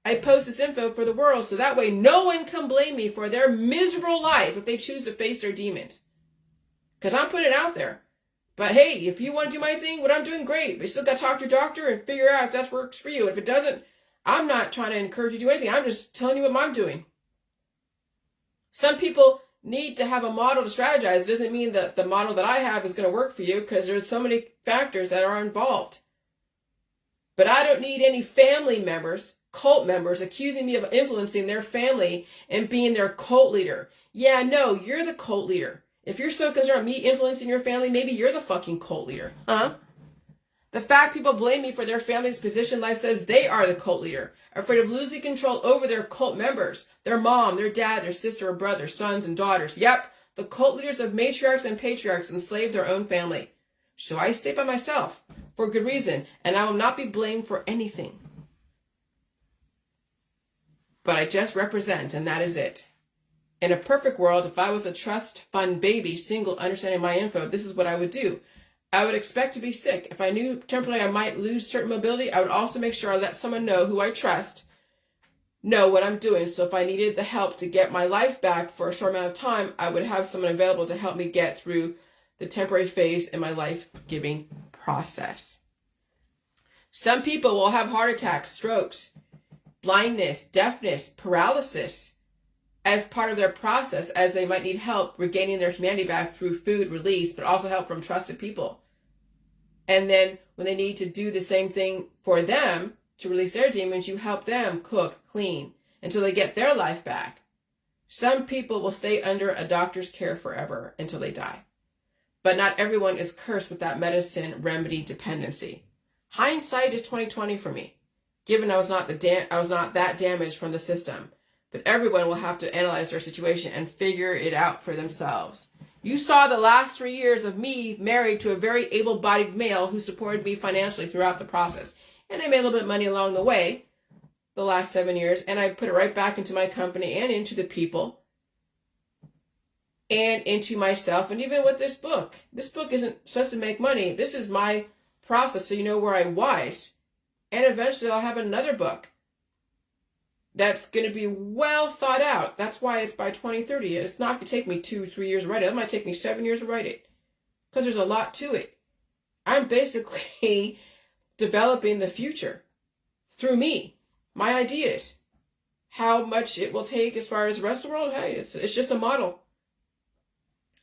I post this info for the world so that way no one can blame me for their miserable life if they choose to face their demons. Because I'm putting it out there. But hey, if you want to do my thing, what I'm doing, great. But you still got to talk to your doctor and figure out if that works for you. If it doesn't, I'm not trying to encourage you to do anything. I'm just telling you what I'm doing. Some people need to have a model to strategize. It doesn't mean that the model that I have is going to work for you because there's so many factors that are involved. But I don't need any family members, cult members, accusing me of influencing their family and being their cult leader. Yeah, no, you're the cult leader. If you're so concerned about me influencing your family, maybe you're the fucking cult leader. Huh? The fact people blame me for their family's position in life says they are the cult leader, afraid of losing control over their cult members, their mom, their dad, their sister or brother, sons and daughters. Yep, the cult leaders of matriarchs and patriarchs enslaved their own family. So I stay by myself for good reason, and I will not be blamed for anything. But I just represent, and that is it. In a perfect world, if I was a trust fund baby, single, understanding my info, this is what I would do. I would expect to be sick. If I knew temporarily I might lose certain mobility, I would also make sure I let someone know who I trust know what I'm doing. So if I needed the help to get my life back for a short amount of time, I would have someone available to help me get through the temporary phase in my life-giving process. Some people will have heart attacks, strokes, blindness, deafness, paralysis as part of their process, as they might need help regaining their humanity back through food release, but also help from trusted people. And then when they need to do the same thing for them to release their demons, you help them cook, clean, until they get their life back. Some people will stay under a doctor's care forever until they die. But not everyone is cursed with that medicine remedy dependency. Hindsight is 20/20 for me, given I was not that damaged from the system. But everyone will have to analyze their situation and figure it out for themselves. You saw the last 3 years of me married to a very able-bodied male who supported me financially throughout the process. And I made a little bit of money along the way, the last 7 years, and I put it right back into my company and into the people and into myself. And even with this book isn't supposed to make money. This is my process, so you know where I was. And eventually I'll have another book that's going to be well thought out. That's why it's by 2030. It's not going to take me 2-3 years to write it. It might take me 7 years to write it because there's a lot to it. I'm basically developing the future through me, my ideas. How much it will take as far as the rest of the world, hey, it's just a model.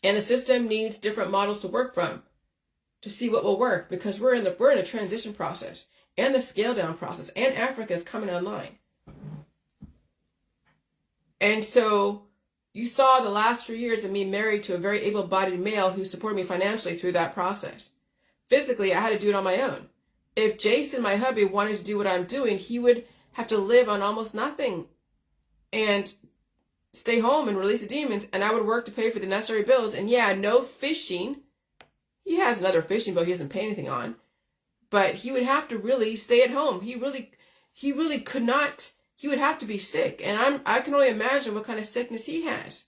And the system needs different models to work from to see what will work, because we're in a transition process and the scale down process, and Africa is coming online. And so you saw the last 3 years of me married to a very able-bodied male who supported me financially through that process. Physically, I had to do it on my own. If Jason, my hubby, wanted to do what I'm doing, he would have to live on almost nothing and stay home and release the demons, and I would work to pay for the necessary bills. And yeah, no fishing. He has another fishing boat he doesn't pay anything on. But he would have to really stay at home. He really could not. He would have to be sick. And I can only imagine what kind of sickness he has.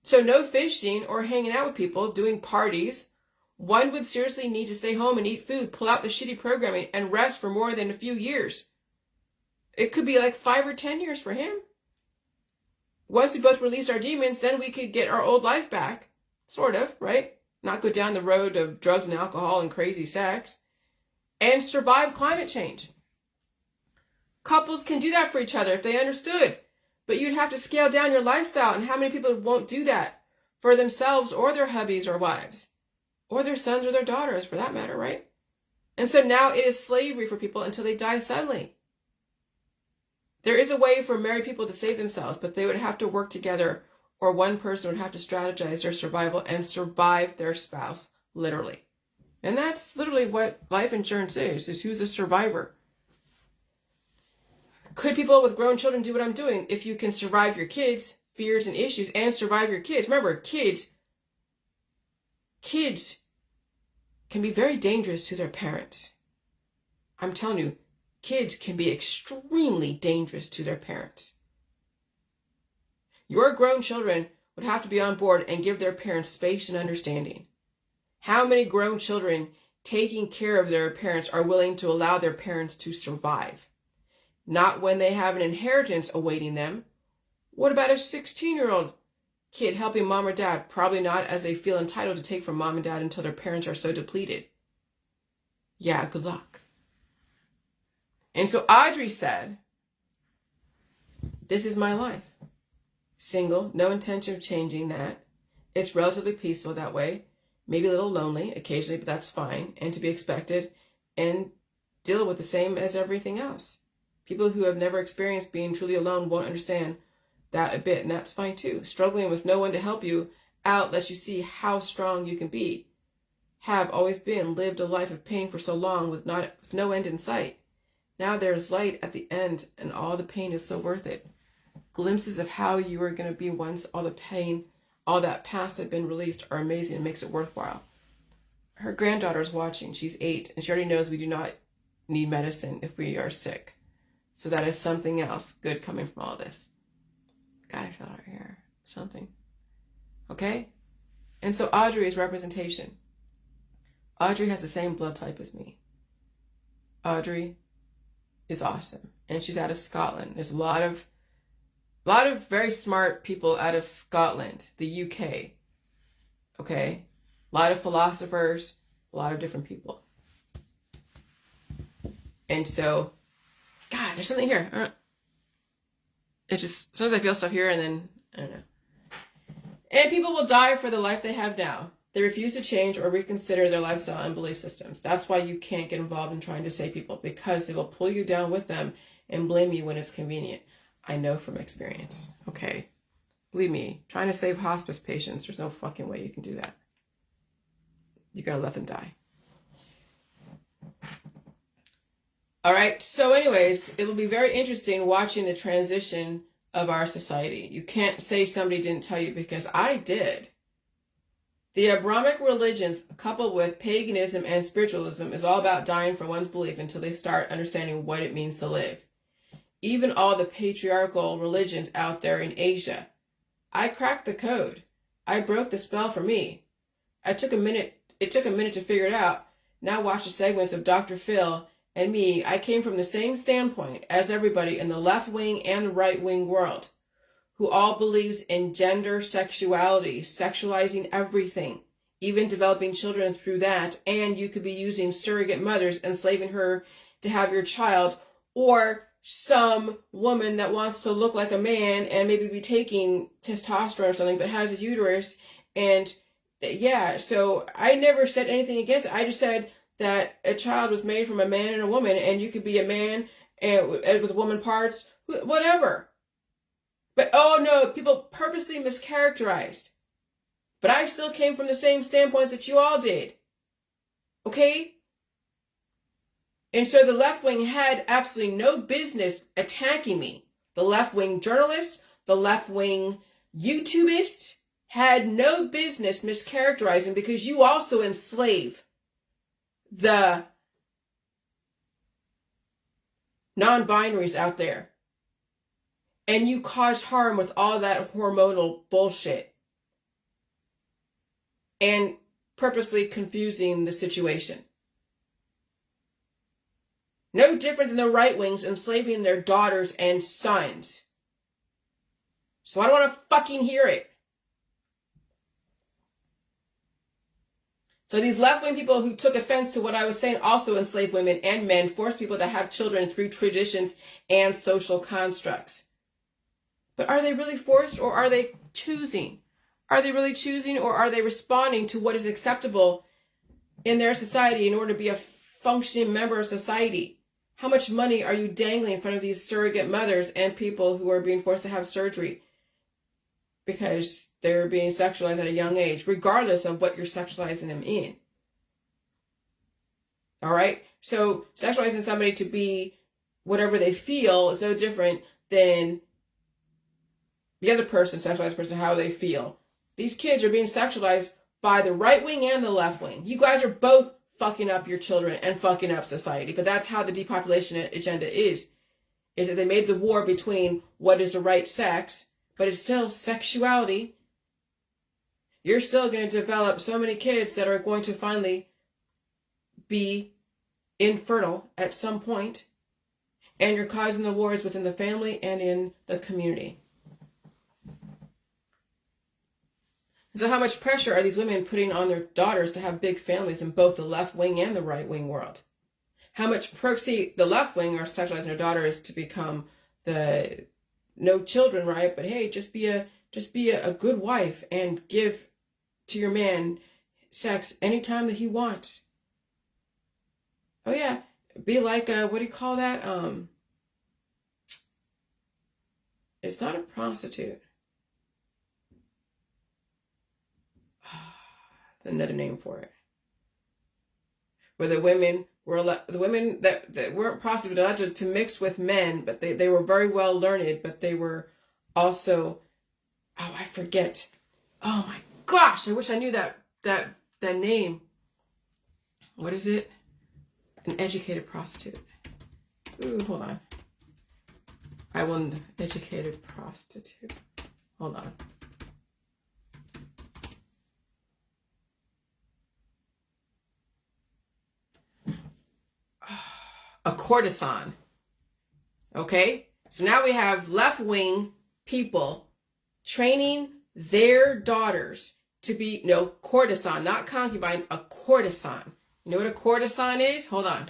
So no fishing or hanging out with people, doing parties. One would seriously need to stay home and eat food, pull out the shitty programming, and rest for more than a few years. It could be like 5 or 10 years for him. Once we both released our demons, then we could get our old life back. Sort of, right? Not go down the road of drugs and alcohol and crazy sex. And survive climate change. Couples can do that for each other if they understood. But you'd have to scale down your lifestyle, and how many people won't do that for themselves or their hubbies or wives? Or their sons or their daughters, for that matter, right? And so now it is slavery for people until they die suddenly. There is a way for married people to save themselves, but they would have to work together, or one person would have to strategize their survival and survive their spouse, literally. And that's literally what life insurance is who's a survivor. Could people with grown children do what I'm doing? If you can survive your kids' fears and issues and survive your kids. Remember, kids can be very dangerous to their parents. I'm telling you, kids can be extremely dangerous to their parents. Your grown children would have to be on board and give their parents space and understanding. How many grown children taking care of their parents are willing to allow their parents to survive? Not when they have an inheritance awaiting them. What about a 16-year-old kid helping mom or dad? Probably not, as they feel entitled to take from mom and dad until their parents are so depleted. Yeah, good luck. And so Audrey said, this is my life. Single, no intention of changing that. It's relatively peaceful that way. Maybe a little lonely occasionally, but that's fine and to be expected, and deal with the same as everything else. People who have never experienced being truly alone won't understand that a bit, and that's fine too. Struggling with no one to help you out lets you see how strong you can be. Have always been, lived a life of pain for so long with no end in sight. Now there's light at the end, and all the pain is so worth it. Glimpses of how you are going to be once all the pain, all that past had been released are amazing and makes it worthwhile. Her granddaughter is watching. She's 8, and she already knows we do not need medicine if we are sick. So that is something else good coming from all this. God, I fell out here. Something. Okay? And so Audrey is representation. Audrey has the same blood type as me. Audrey is awesome. And she's out of Scotland. There's a lot of very smart people out of Scotland, the UK. Okay? A lot of philosophers, a lot of different people. And so, God, there's something here. It just, sometimes I feel stuff here and then, I don't know. And people will die for the life they have now. They refuse to change or reconsider their lifestyle and belief systems. That's why you can't get involved in trying to save people, because they will pull you down with them and blame you when it's convenient. I know from experience. Okay. Believe me, trying to save hospice patients, there's no fucking way you can do that. You gotta let them die. All right. So anyways, it will be very interesting watching the transition of our society. You can't say somebody didn't tell you, because I did. The Abrahamic religions, coupled with paganism and spiritualism, is all about dying for one's belief until they start understanding what it means to live. Even all the patriarchal religions out there in Asia. I cracked the code. I broke the spell for me. It took a minute to figure it out. Now watch the segments of Dr. Phil and me. I came from the same standpoint as everybody in the left wing and the right wing world, who all believes in gender, sexuality, sexualizing everything, even developing children through that. And you could be using surrogate mothers, enslaving her to have your child, or some woman that wants to look like a man and maybe be taking testosterone or something, but has a uterus. And yeah, so I never said anything against it. I just said that a child was made from a man and a woman, and you could be a man and with woman parts, whatever. But oh no, people purposely mischaracterized. But I still came from the same standpoint that you all did. Okay? And so the left wing had absolutely no business attacking me. The left wing journalists, the left wing YouTubists had no business mischaracterizing, because you also enslave the non-binaries out there. And you cause harm with all that hormonal bullshit. And purposely confusing the situation. No different than the right wings enslaving their daughters and sons. So I don't want to fucking hear it. So these left-wing people who took offense to what I was saying also enslaved women and men, forced people to have children through traditions and social constructs. But are they really forced, or are they choosing? Are they really choosing, or are they responding to what is acceptable in their society in order to be a functioning member of society? How much money are you dangling in front of these surrogate mothers and people who are being forced to have surgery because they're being sexualized at a young age, regardless of what you're sexualizing them in? All right? So sexualizing somebody to be whatever they feel is no different than the other person, sexualized person, how they feel. These kids are being sexualized by the right wing and the left wing. You guys are both fucking up your children and fucking up society. But that's how the depopulation agenda is that they made the war between what is the right sex, but it's still sexuality. You're still going to develop so many kids that are going to finally be infertile at some point, and you're causing the wars within the family and in the community. So how much pressure are these women putting on their daughters to have big families in both the left wing and the right wing world? How much see, the left wing are sexualizing their daughters to become the no children, right? But hey, just be a good wife and give to your man sex anytime that he wants. Oh yeah, be like what do you call that? It's not a prostitute. Another name for it, where the women that weren't prostitutes allowed to mix with men, but they were very well learned, but they were also, oh, I forget. Oh my gosh, I wish I knew that name. What is it? An educated prostitute. Ooh, hold on. I want educated prostitute. Hold on. A courtesan. Okay? So now we have left-wing people training their daughters to be, no, courtesan, not concubine, a courtesan. You know what a courtesan is? Hold on.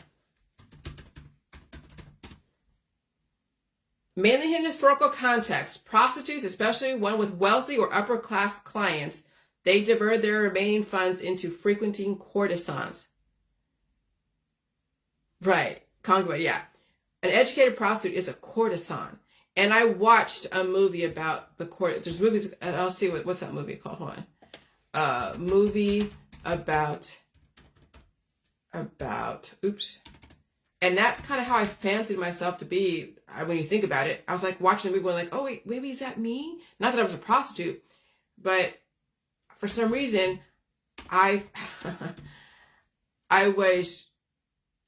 Mainly in historical context, prostitutes, especially one with wealthy or upper-class clients, they divert their remaining funds into frequenting courtesans. Right. Concubine, yeah. An educated prostitute is a courtesan. And I watched a movie about the court. There's movies, I'll see what's that movie called? Hold on. Movie about, oops. And that's kind of how I fancied myself to be when you think about it. I was like watching the movie going like, oh wait, maybe is that me? Not that I was a prostitute, but for some reason, I was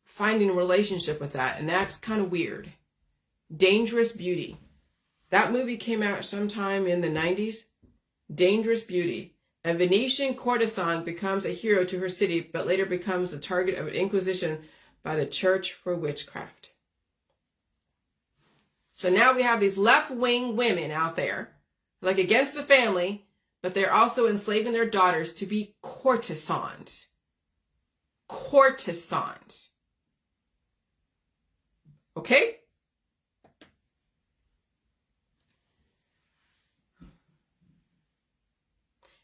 finding a relationship with that, and that's kind of weird. Dangerous Beauty. That movie came out sometime in the 90s. Dangerous Beauty. A Venetian courtesan becomes a hero to her city, but later becomes the target of an inquisition by the church for witchcraft. So now we have these left-wing women out there, like against the family, but they're also enslaving their daughters to be courtesans. Courtesans. Okay?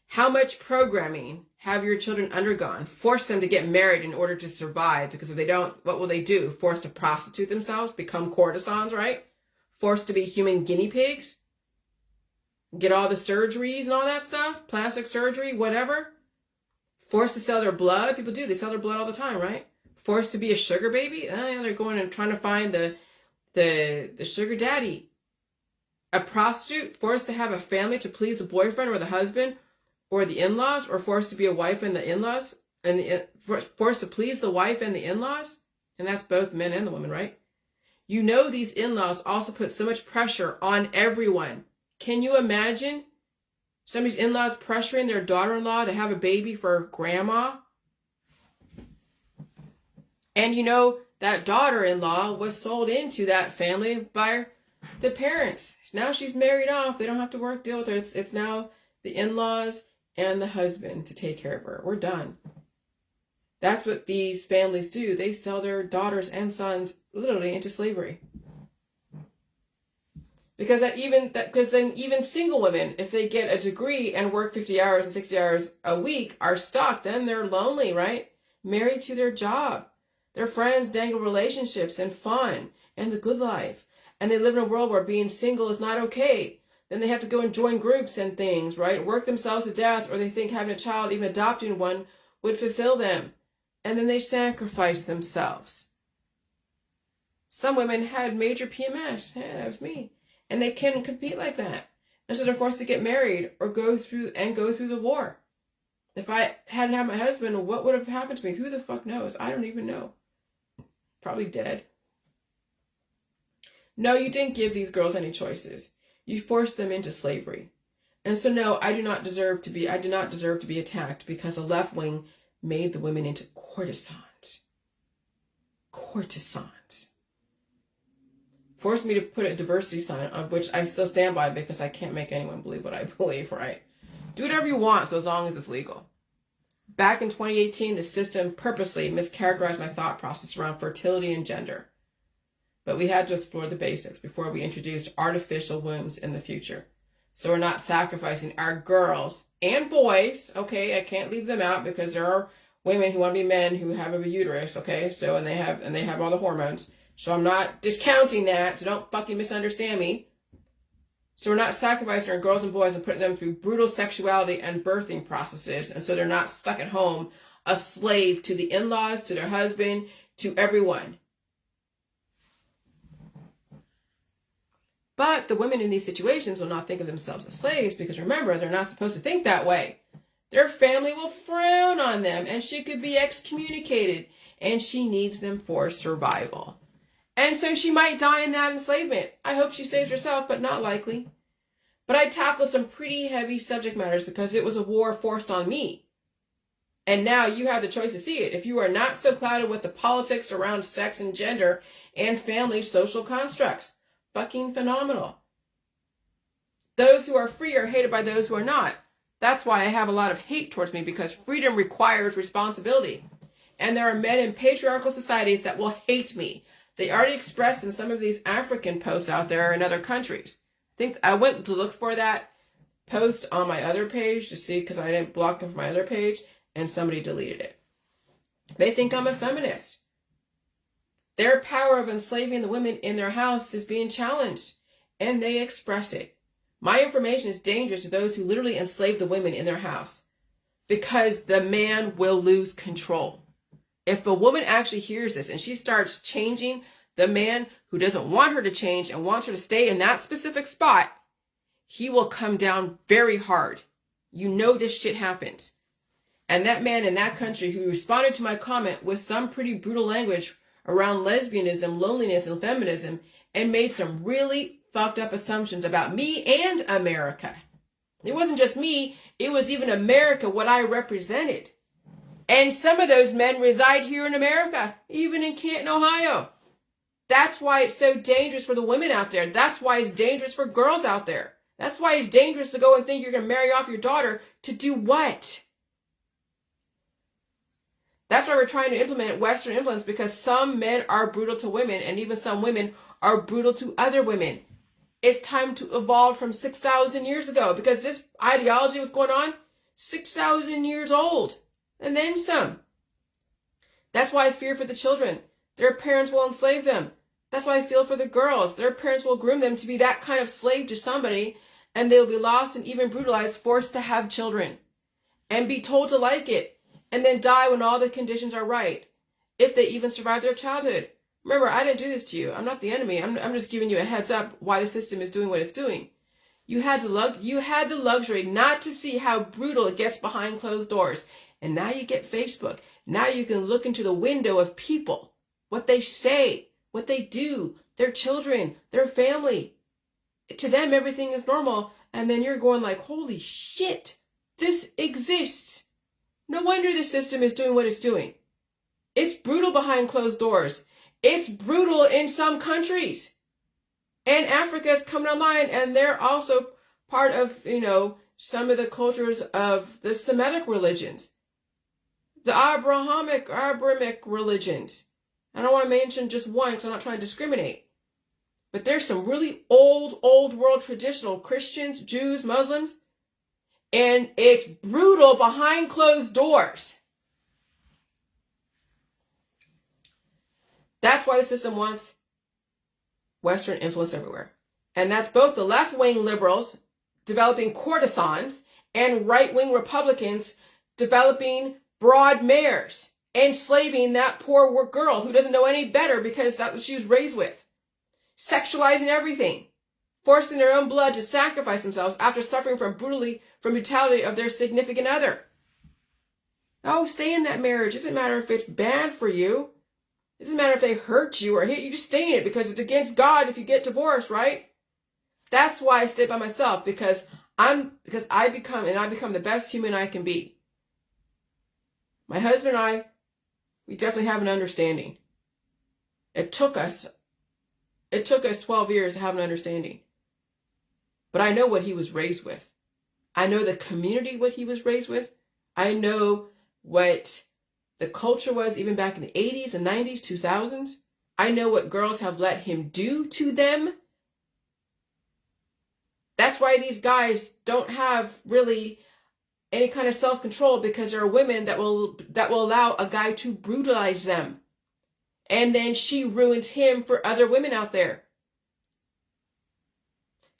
How much programming have your children undergone? Force them to get married in order to survive, because if they don't, what will they do? Forced to prostitute themselves, become courtesans, right? Forced to be human guinea pigs? Get all the surgeries and all that stuff? Plastic surgery, whatever? Forced to sell their blood? People do, they sell their blood all the time, right? Forced to be a sugar baby? They're going and trying to find the sugar daddy. A prostitute? Forced to have a family to please the boyfriend or the husband or the in-laws, or forced to be a wife and the in-laws, and forced to please the wife and the in-laws? And that's both men and the women, right? You know these in-laws also put so much pressure on everyone. Can you imagine some of these in-laws pressuring their daughter-in-law to have a baby for grandma? And you know, that daughter-in-law was sold into that family by the parents. Now she's married off. They don't have to deal with her. It's now the in-laws and the husband to take care of her. We're done. That's what these families do. They sell their daughters and sons literally into slavery. Because then even single women, if they get a degree and work 50 hours and 60 hours a week, are stuck. Then they're lonely, right? Married to their job. Their friends dangle relationships and fun and the good life. And they live in a world where being single is not okay. Then they have to go and join groups and things, right? Work themselves to death, or they think having a child, even adopting one, would fulfill them. And then they sacrifice themselves. Some women had major PMS. Yeah, that was me. And they can't compete like that. And so they're forced to get married or go through the war. If I hadn't had my husband, what would have happened to me? Who the fuck knows? I don't even know. Probably dead. No, you didn't give these girls any choices. You forced them into slavery. And so no, I did not deserve to be attacked because the left wing made the women into courtesans. Courtesans. Forced me to put a diversity sign, of which I still stand by because I can't make anyone believe what I believe, right? Do whatever you want, so as long as it's legal. Back in 2018, the system purposely mischaracterized my thought process around fertility and gender. But we had to explore the basics before we introduced artificial wombs in the future. So we're not sacrificing our girls and boys, okay? I can't leave them out because there are women who want to be men who have a uterus, okay? So, and they have all the hormones. So I'm not discounting that, so don't fucking misunderstand me. So we're not sacrificing our girls and boys and putting them through brutal sexuality and birthing processes. And so they're not stuck at home, a slave to the in-laws, to their husband, to everyone. But the women in these situations will not think of themselves as slaves because remember, they're not supposed to think that way. Their family will frown on them and she could be excommunicated and she needs them for survival. And so she might die in that enslavement. I hope she saves herself, but not likely. But I tackled some pretty heavy subject matters because it was a war forced on me. And now you have the choice to see it. If you are not so clouded with the politics around sex and gender and family social constructs. Fucking phenomenal. Those who are free are hated by those who are not. That's why I have a lot of hate towards me because freedom requires responsibility. And there are men in patriarchal societies that will hate me. They already expressed in some of these African posts out there in other countries. I think I went to look for that post on my other page to see because I didn't block them from my other page and somebody deleted it. They think I'm a feminist. Their power of enslaving the women in their house is being challenged and they express it. My information is dangerous to those who literally enslave the women in their house because the man will lose control. If a woman actually hears this and she starts changing the man who doesn't want her to change and wants her to stay in that specific spot, he will come down very hard. You know this shit happens. And that man in that country who responded to my comment with some pretty brutal language around lesbianism, loneliness, and feminism and made some really fucked up assumptions about me and America. It wasn't just me, it was even America, what I represented. And some of those men reside here in America, even in Canton, Ohio. That's why it's so dangerous for the women out there. That's why it's dangerous for girls out there. That's why it's dangerous to go and think you're going to marry off your daughter to do what? That's why we're trying to implement Western influence because some men are brutal to women and even some women are brutal to other women. It's time to evolve from 6,000 years ago because this ideology was going on 6,000 years old. And then some. That's why I fear for the children. Their parents will enslave them. That's why I feel for the girls. Their parents will groom them to be that kind of slave to somebody, and they'll be lost and even brutalized, forced to have children, and be told to like it, and then die when all the conditions are right, if they even survive their childhood. Remember, I didn't do this to you. I'm not the enemy. I'm just giving you a heads up why the system is doing what it's doing. You had the luxury not to see how brutal it gets behind closed doors. And now you get Facebook. Now you can look into the window of people, what they say, what they do, their children, their family. To them, everything is normal. And then you're going like, holy shit, this exists. No wonder the system is doing what it's doing. It's brutal behind closed doors. It's brutal in some countries. And Africa is coming online, and they're also part of, some of the cultures of the Semitic religions. The Abrahamic religions. I don't want to mention just one because I'm not trying to discriminate. But there's some really old world traditional Christians, Jews, Muslims. And it's brutal behind closed doors. That's why the system wants Western influence everywhere. And that's both the left-wing liberals developing courtesans and right-wing Republicans developing broodmares, enslaving that poor girl who doesn't know any better because that's what she was raised with. Sexualizing everything. Forcing their own blood to sacrifice themselves after suffering from brutality of their significant other. Oh, stay in that marriage. It doesn't matter if it's bad for you. It doesn't matter if they hurt you or hit you. Just stay in it because it's against God if you get divorced, right? That's why I stay by myself, because I become the best human I can be. My husband and I, we definitely have an understanding. It took us 12 years to have an understanding. But I know what he was raised with. I know the community, what he was raised with. I know what the culture was even back in the 80s and 90s, 2000s. I know what girls have let him do to them. That's why these guys don't have really any kind of self-control, because there are women that will allow a guy to brutalize them. And then she ruins him for other women out there.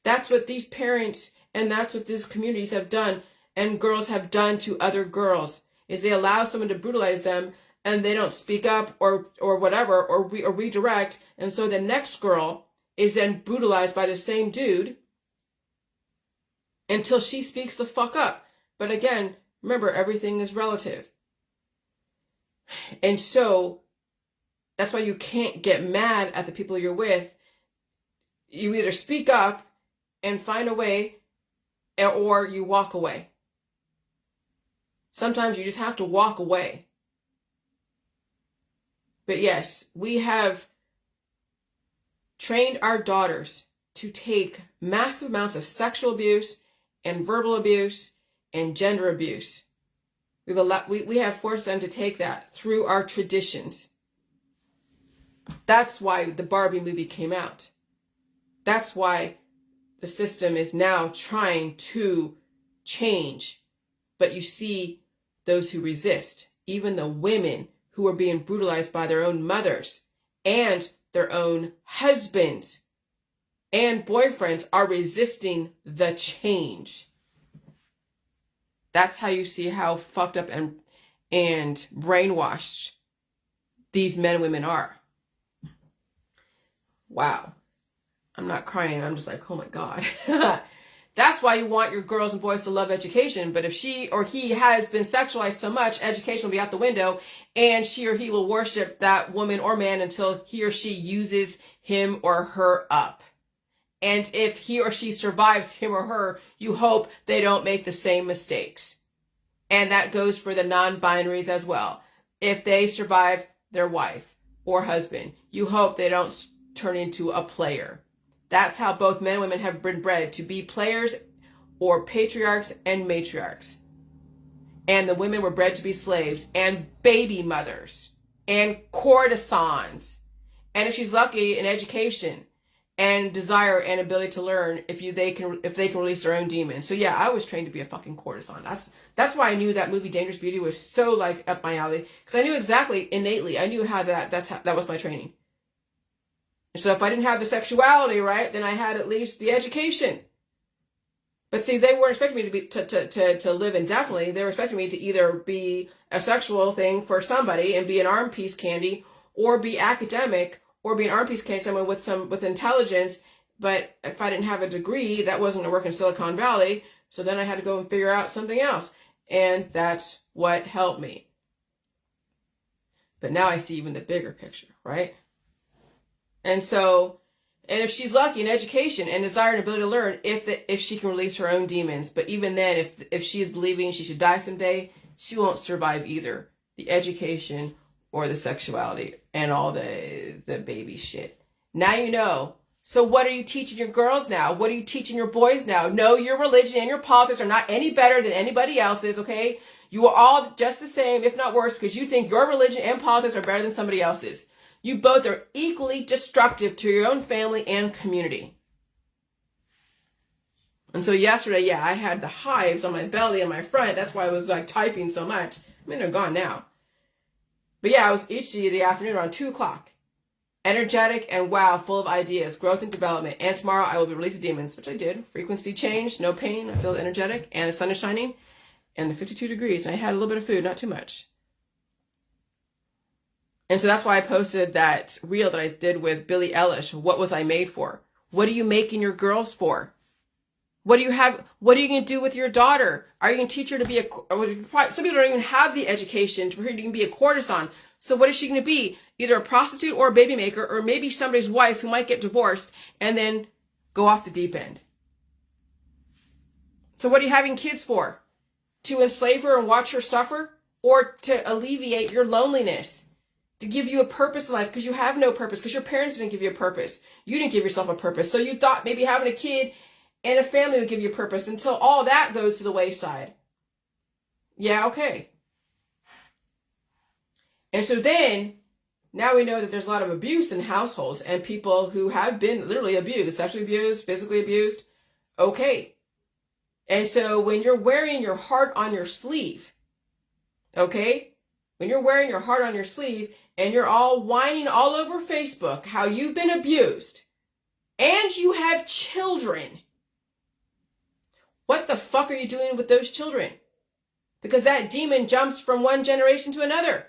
That's what these parents and that's what these communities have done and girls have done to other girls, is they allow someone to brutalize them and they don't speak up or whatever, or redirect. And so the next girl is then brutalized by the same dude until she speaks the fuck up. But again, remember, everything is relative. And so that's why you can't get mad at the people you're with. You either speak up and find a way, or you walk away. Sometimes you just have to walk away. But yes, we have trained our daughters to take massive amounts of sexual abuse and verbal abuse and gender abuse. We have forced them to take that through our traditions. That's why the Barbie movie came out. That's why the system is now trying to change. But you see those who resist, even the women who are being brutalized by their own mothers and their own husbands and boyfriends, are resisting the change. That's how you see how fucked up and brainwashed these men and women are. Wow. I'm not crying. I'm just like, oh my God. That's why you want your girls and boys to love education. But if she or he has been sexualized so much, education will be out the window, and she or he will worship that woman or man until he or she uses him or her up. And if he or she survives him or her, you hope they don't make the same mistakes. And that goes for the non-binaries as well. If they survive their wife or husband, you hope they don't turn into a player. That's how both men and women have been bred, to be players or patriarchs and matriarchs. And the women were bred to be slaves and baby mothers and courtesans. And if she's lucky, in education and desire and ability to learn, if they can release their own demons. So yeah, I was trained to be a fucking courtesan. That's why I knew that movie Dangerous Beauty was so like up my alley, because I knew exactly innately. I knew how that was my training. So if I didn't have the sexuality right, then I had at least the education. But see, they weren't expecting me to live indefinitely. They were expecting me to either be a sexual thing for somebody and be an arm piece candy, or be academic, or be an arm piece candy, someone with intelligence. But if I didn't have a degree, that wasn't going to work in Silicon Valley. So then I had to go and figure out something else. And that's what helped me. But now I see even the bigger picture, right? And so, and if she's lucky in education and desire and ability to learn, if she can release her own demons. But even then, if she is believing she should die someday, she won't survive either the education or the sexuality and all the baby shit. Now you know. So what are you teaching your girls now? What are you teaching your boys now? No, your religion and your politics are not any better than anybody else's, okay? You are all just the same, if not worse, because you think your religion and politics are better than somebody else's. You both are equally destructive to your own family and community. And so yesterday, yeah, I had the hives on my belly and my front. That's why I was like typing so much. I mean, they're gone now. But yeah, I was itchy the afternoon around 2 o'clock. Energetic and wow, full of ideas, growth and development. And tomorrow I will be releasing demons, which I did. Frequency change, no pain. I feel energetic, and the sun is shining, and the 52 degrees. And I had a little bit of food, not too much. And so that's why I posted that reel that I did with Billie Eilish. What was I made for? What are you making your girls for? What do you have? What are you going to do with your daughter? Are you going to teach her to be some people don't even have the education for her to be a courtesan. So what is she going to be? Either a prostitute or a baby maker, or maybe somebody's wife who might get divorced and then go off the deep end. So what are you having kids for? To enslave her and watch her suffer? Or to alleviate your loneliness? To give you a purpose in life, because you have no purpose, because your parents didn't give you a purpose. You didn't give yourself a purpose. So you thought maybe having a kid and a family would give you a purpose, until all that goes to the wayside. Yeah, okay. And so then, now we know that there's a lot of abuse in households and people who have been literally abused, sexually abused, physically abused. Okay. And so when you're wearing your heart on your sleeve, okay? When you're wearing your heart on your sleeve and you're all whining all over Facebook how you've been abused and you have children, what the fuck are you doing with those children? Because that demon jumps from one generation to another.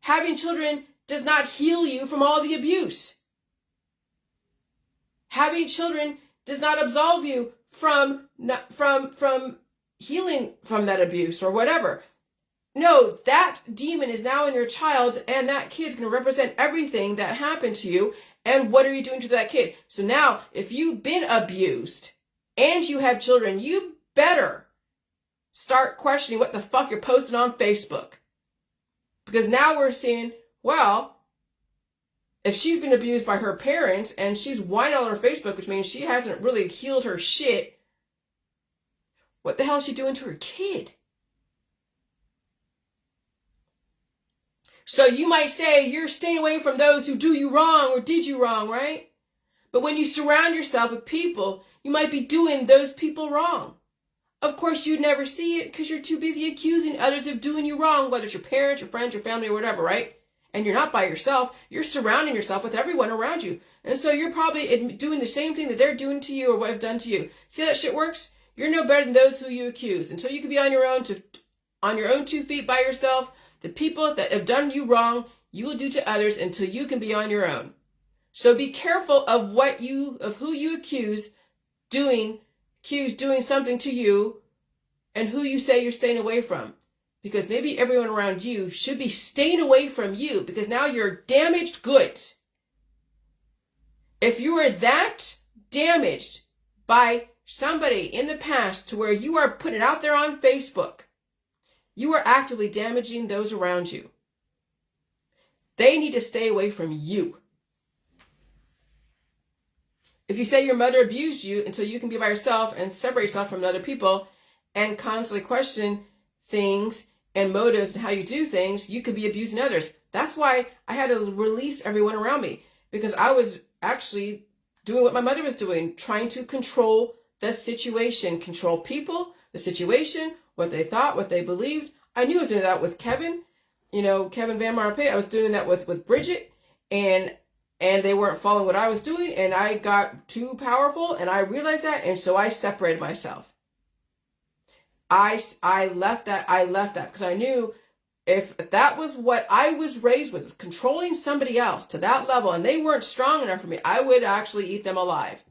Having children does not heal you from all the abuse. Having children does not absolve you from healing from that abuse or whatever. No, that demon is now in your child, and that kid's going to represent everything that happened to you. And what are you doing to that kid? So now, if you've been abused and you have children, you better start questioning what the fuck you're posting on Facebook. Because now we're seeing, well, if she's been abused by her parents and she's whining all over Facebook, which means she hasn't really healed her shit, what the hell is she doing to her kid? So you might say you're staying away from those who do you wrong or did you wrong, right? But when you surround yourself with people, you might be doing those people wrong. Of course, you'd never see it because you're too busy accusing others of doing you wrong, whether it's your parents, your friends, your family, or whatever, right? And you're not by yourself. You're surrounding yourself with everyone around you. And so you're probably doing the same thing that they're doing to you or what have done to you. See how that shit works? You're no better than those who you accuse. Until you can be on your own 2 feet by yourself, the people that have done you wrong, you will do to others until you can be on your own. So be careful of who you accuse doing something to you and who you say you're staying away from. Because maybe everyone around you should be staying away from you because now you're damaged goods. If you are that damaged by somebody in the past to where you are putting it out there on Facebook, you are actively damaging those around you. They need to stay away from you. If you say your mother abused you until you can be by yourself and separate yourself from other people and constantly question things and motives and how you do things, you could be abusing others. That's why I had to release everyone around me, because I was actually doing what my mother was doing, trying to control the situation, control people, the situation, what they thought, what they believed. I knew I was doing that with Kevin, Kevin Van Marpe. I was doing that with Bridget, and they weren't following what I was doing, and I got too powerful, and I realized that, and so I separated myself. I left that because I knew if that was what I was raised with, controlling somebody else to that level, and they weren't strong enough for me, I would actually eat them alive.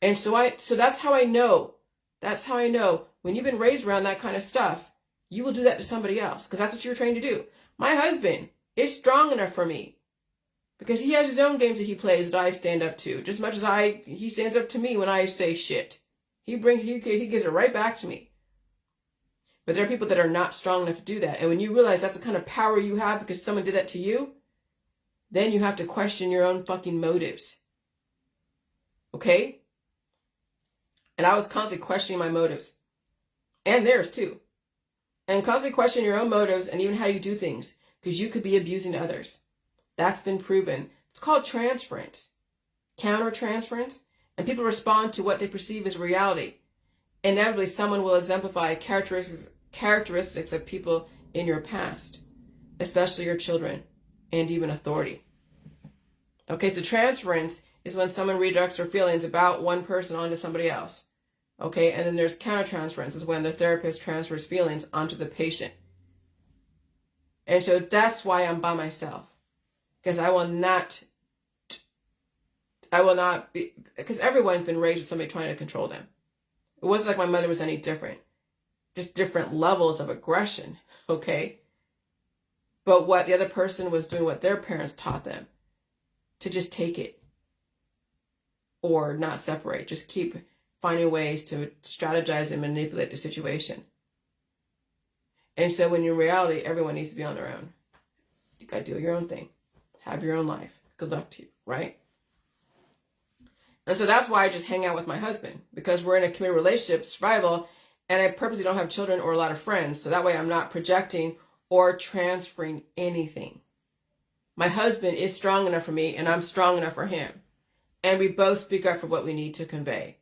And so that's how I know. That's how I know when you've been raised around that kind of stuff, you will do that to somebody else because that's what you're trained to do. My husband is strong enough for me because he has his own games that he plays that I stand up to, just as much as he stands up to me when I say shit. He gives it right back to me. But there are people that are not strong enough to do that. And when you realize that's the kind of power you have because someone did that to you, then you have to question your own fucking motives. Okay? And I was constantly questioning my motives. And theirs too. And constantly question your own motives and even how you do things. Because you could be abusing others. That's been proven. It's called transference. Counter-transference. And people respond to what they perceive as reality. Inevitably, someone will exemplify characteristics of people in your past. Especially your children. And even authority. Okay, so transference is when someone redirects their feelings about one person onto somebody else. Okay, and then there's countertransference, is when the therapist transfers feelings onto the patient. And so that's why I'm by myself. Because I will not I will not be, because everyone's been raised with somebody trying to control them. It wasn't like my mother was any different, just different levels of aggression, okay? But what the other person was doing, what their parents taught them, to just take it or not separate, just keep finding ways to strategize and manipulate the situation. And so when in reality, everyone needs to be on their own. You got to do your own thing. Have your own life. Good luck to you, right? And so that's why I just hang out with my husband, because we're in a committed relationship, survival, and I purposely don't have children or a lot of friends. So that way I'm not projecting or transferring anything. My husband is strong enough for me, and I'm strong enough for him. And we both speak up for what we need to convey.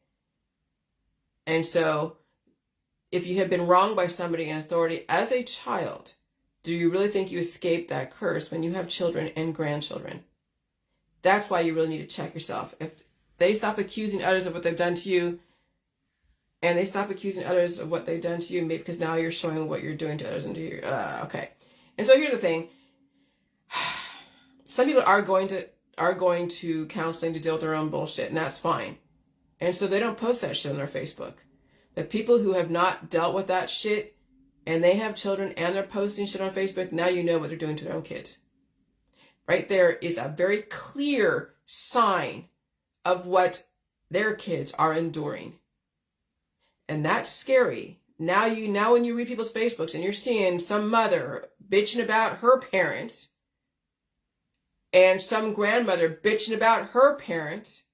And so if you have been wronged by somebody in authority as a child, do you really think you escaped that curse when you have children and grandchildren? That's why you really need to check yourself. If they stop accusing others of what they've done to you, and they stop accusing others of what they've done to you, maybe because now you're showing what you're doing to others and to you. Okay. And so here's the thing. Some people are going to counseling to deal with their own bullshit, and that's fine. And so they don't post that shit on their Facebook. The people who have not dealt with that shit, and they have children and they're posting shit on Facebook, now you know what they're doing to their own kids. Right there is a very clear sign of what their kids are enduring. And that's scary. Now when you read people's Facebooks and you're seeing some mother bitching about her parents and some grandmother bitching about her parents,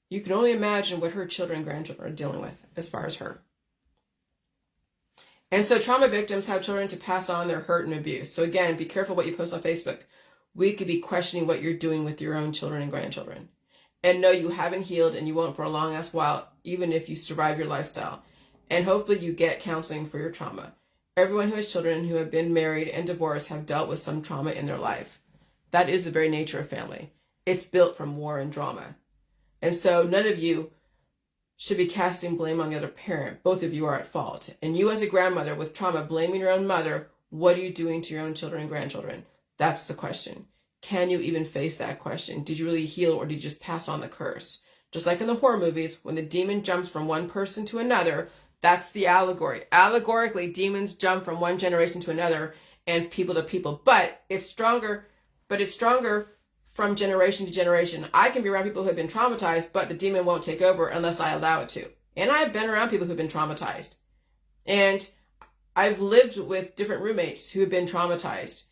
you can only imagine what her children and grandchildren are dealing with as far as her. And so trauma victims have children to pass on their hurt and abuse. So again, be careful what you post on Facebook. We could be questioning what you're doing with your own children and grandchildren. And no, you haven't healed, and you won't for a long ass while, even if you survive your lifestyle. And hopefully you get counseling for your trauma. Everyone who has children who have been married and divorced have dealt with some trauma in their life. That is the very nature of family. It's built from war and drama. And so none of you should be casting blame on the other parent. Both of you are at fault. And you as a grandmother with trauma blaming your own mother, what are you doing to your own children and grandchildren? That's the question. Can you even face that question? Did you really heal, or did you just pass on the curse? Just like in the horror movies, when the demon jumps from one person to another, that's the allegory. Allegorically, demons jump from one generation to another and people to people. But it's stronger from generation to generation. I can be around people who have been traumatized, but the demon won't take over unless I allow it to. And I've been around people who've been traumatized. And I've lived with different roommates who have been traumatized.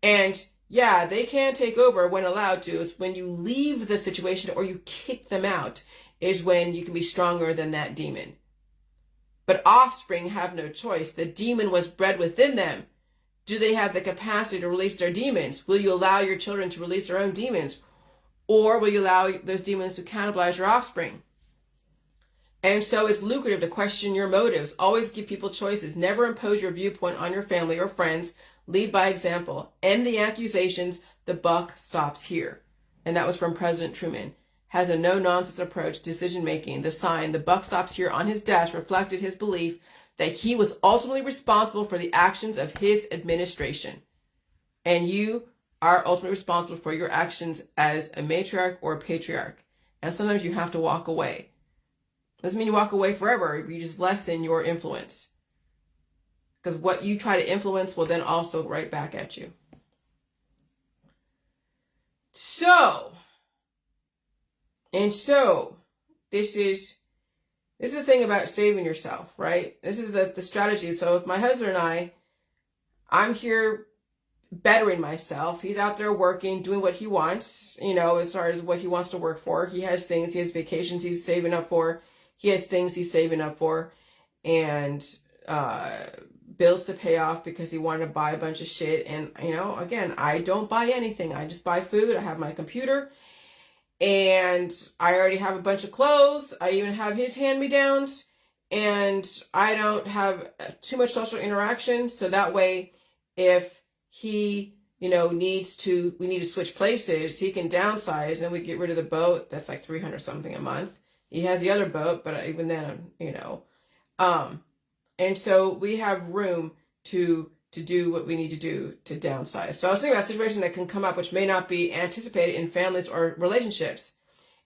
And yeah, they can take over when allowed to. Is when you leave the situation or you kick them out is when you can be stronger than that demon. But offspring have no choice. The demon was bred within them. Do they have the capacity to release their demons? Will you allow your children to release their own demons? Or will you allow those demons to cannibalize your offspring? And so it's lucrative to question your motives. Always give people choices. Never impose your viewpoint on your family or friends. Lead by example. End the accusations. The buck stops here. And that was from President Truman. Has a no-nonsense approach to decision-making. The sign, the buck stops here, on his desk reflected his belief that he was ultimately responsible for the actions of his administration. And you are ultimately responsible for your actions as a matriarch or a patriarch. And sometimes you have to walk away. Doesn't mean you walk away forever. You just lessen your influence. Because what you try to influence will then also right back at you. So this is the thing about saving yourself, right? This is the strategy. So with my husband and I'm here bettering myself. He's out there working, doing what he wants, as far as what he wants to work for. He has things, he has vacations he's saving up for. He has things he's saving up for, and bills to pay off because he wanted to buy a bunch of shit. And, again, I don't buy anything. I just buy food. I have my computer. And I already have a bunch of clothes. I even have his hand-me-downs. And I don't have too much social interaction. So that way, if he, we need to switch places, he can downsize and we get rid of the boat. That's like $300 something a month. He has the other boat, but even then, and so we have room to to do what we need to do to downsize. So I was thinking about a situation that can come up which may not be anticipated in families or relationships.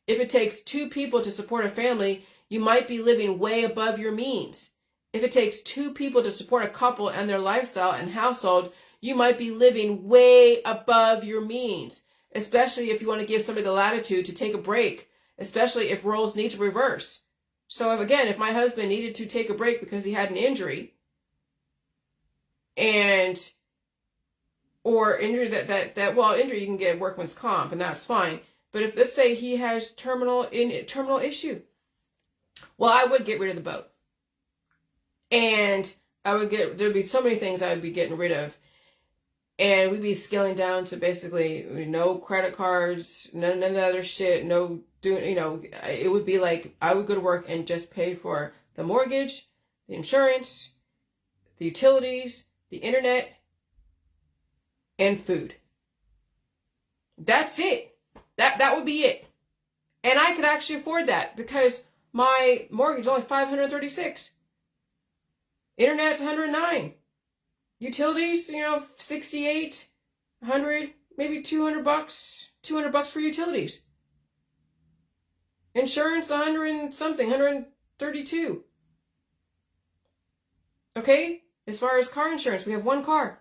If it takes 2 people to support a family, you might be living way above your means. If it takes 2 people to support a couple and their lifestyle and household, you might be living way above your means, especially if you want to give somebody the latitude to take a break, especially if roles need to reverse. So if my husband needed to take a break because he had an injury, or injury injury you can get workman's comp and that's fine. But if, let's say, he has terminal issue, well, I would get rid of the boat. And there'd be so many things I would be getting rid of. And we'd be scaling down to basically no credit cards, none of the other shit, no doing, it would be like I would go to work and just pay for the mortgage, the insurance, the utilities, the internet, and food. That's it. That would be it. And I could actually afford that because my mortgage is only $536. Internet's $109. Utilities, $68, $100, maybe $200. $200 for utilities. Insurance, $100 and something, $132. Okay? As far as car insurance, we have 1 car.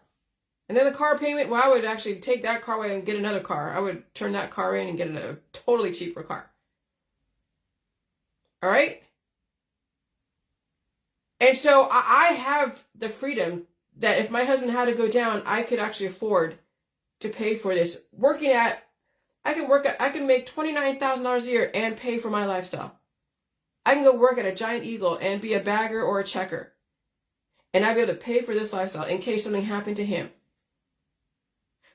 And then the car payment, well, I would actually take that car away and get another car. I would turn that car in and get a totally cheaper car. All right? And so I have the freedom that if my husband had to go down, I could actually afford to pay for this. I can make $29,000 a year and pay for my lifestyle. I can go work at a Giant Eagle and be a bagger or a checker. And I'd be able to pay for this lifestyle in case something happened to him.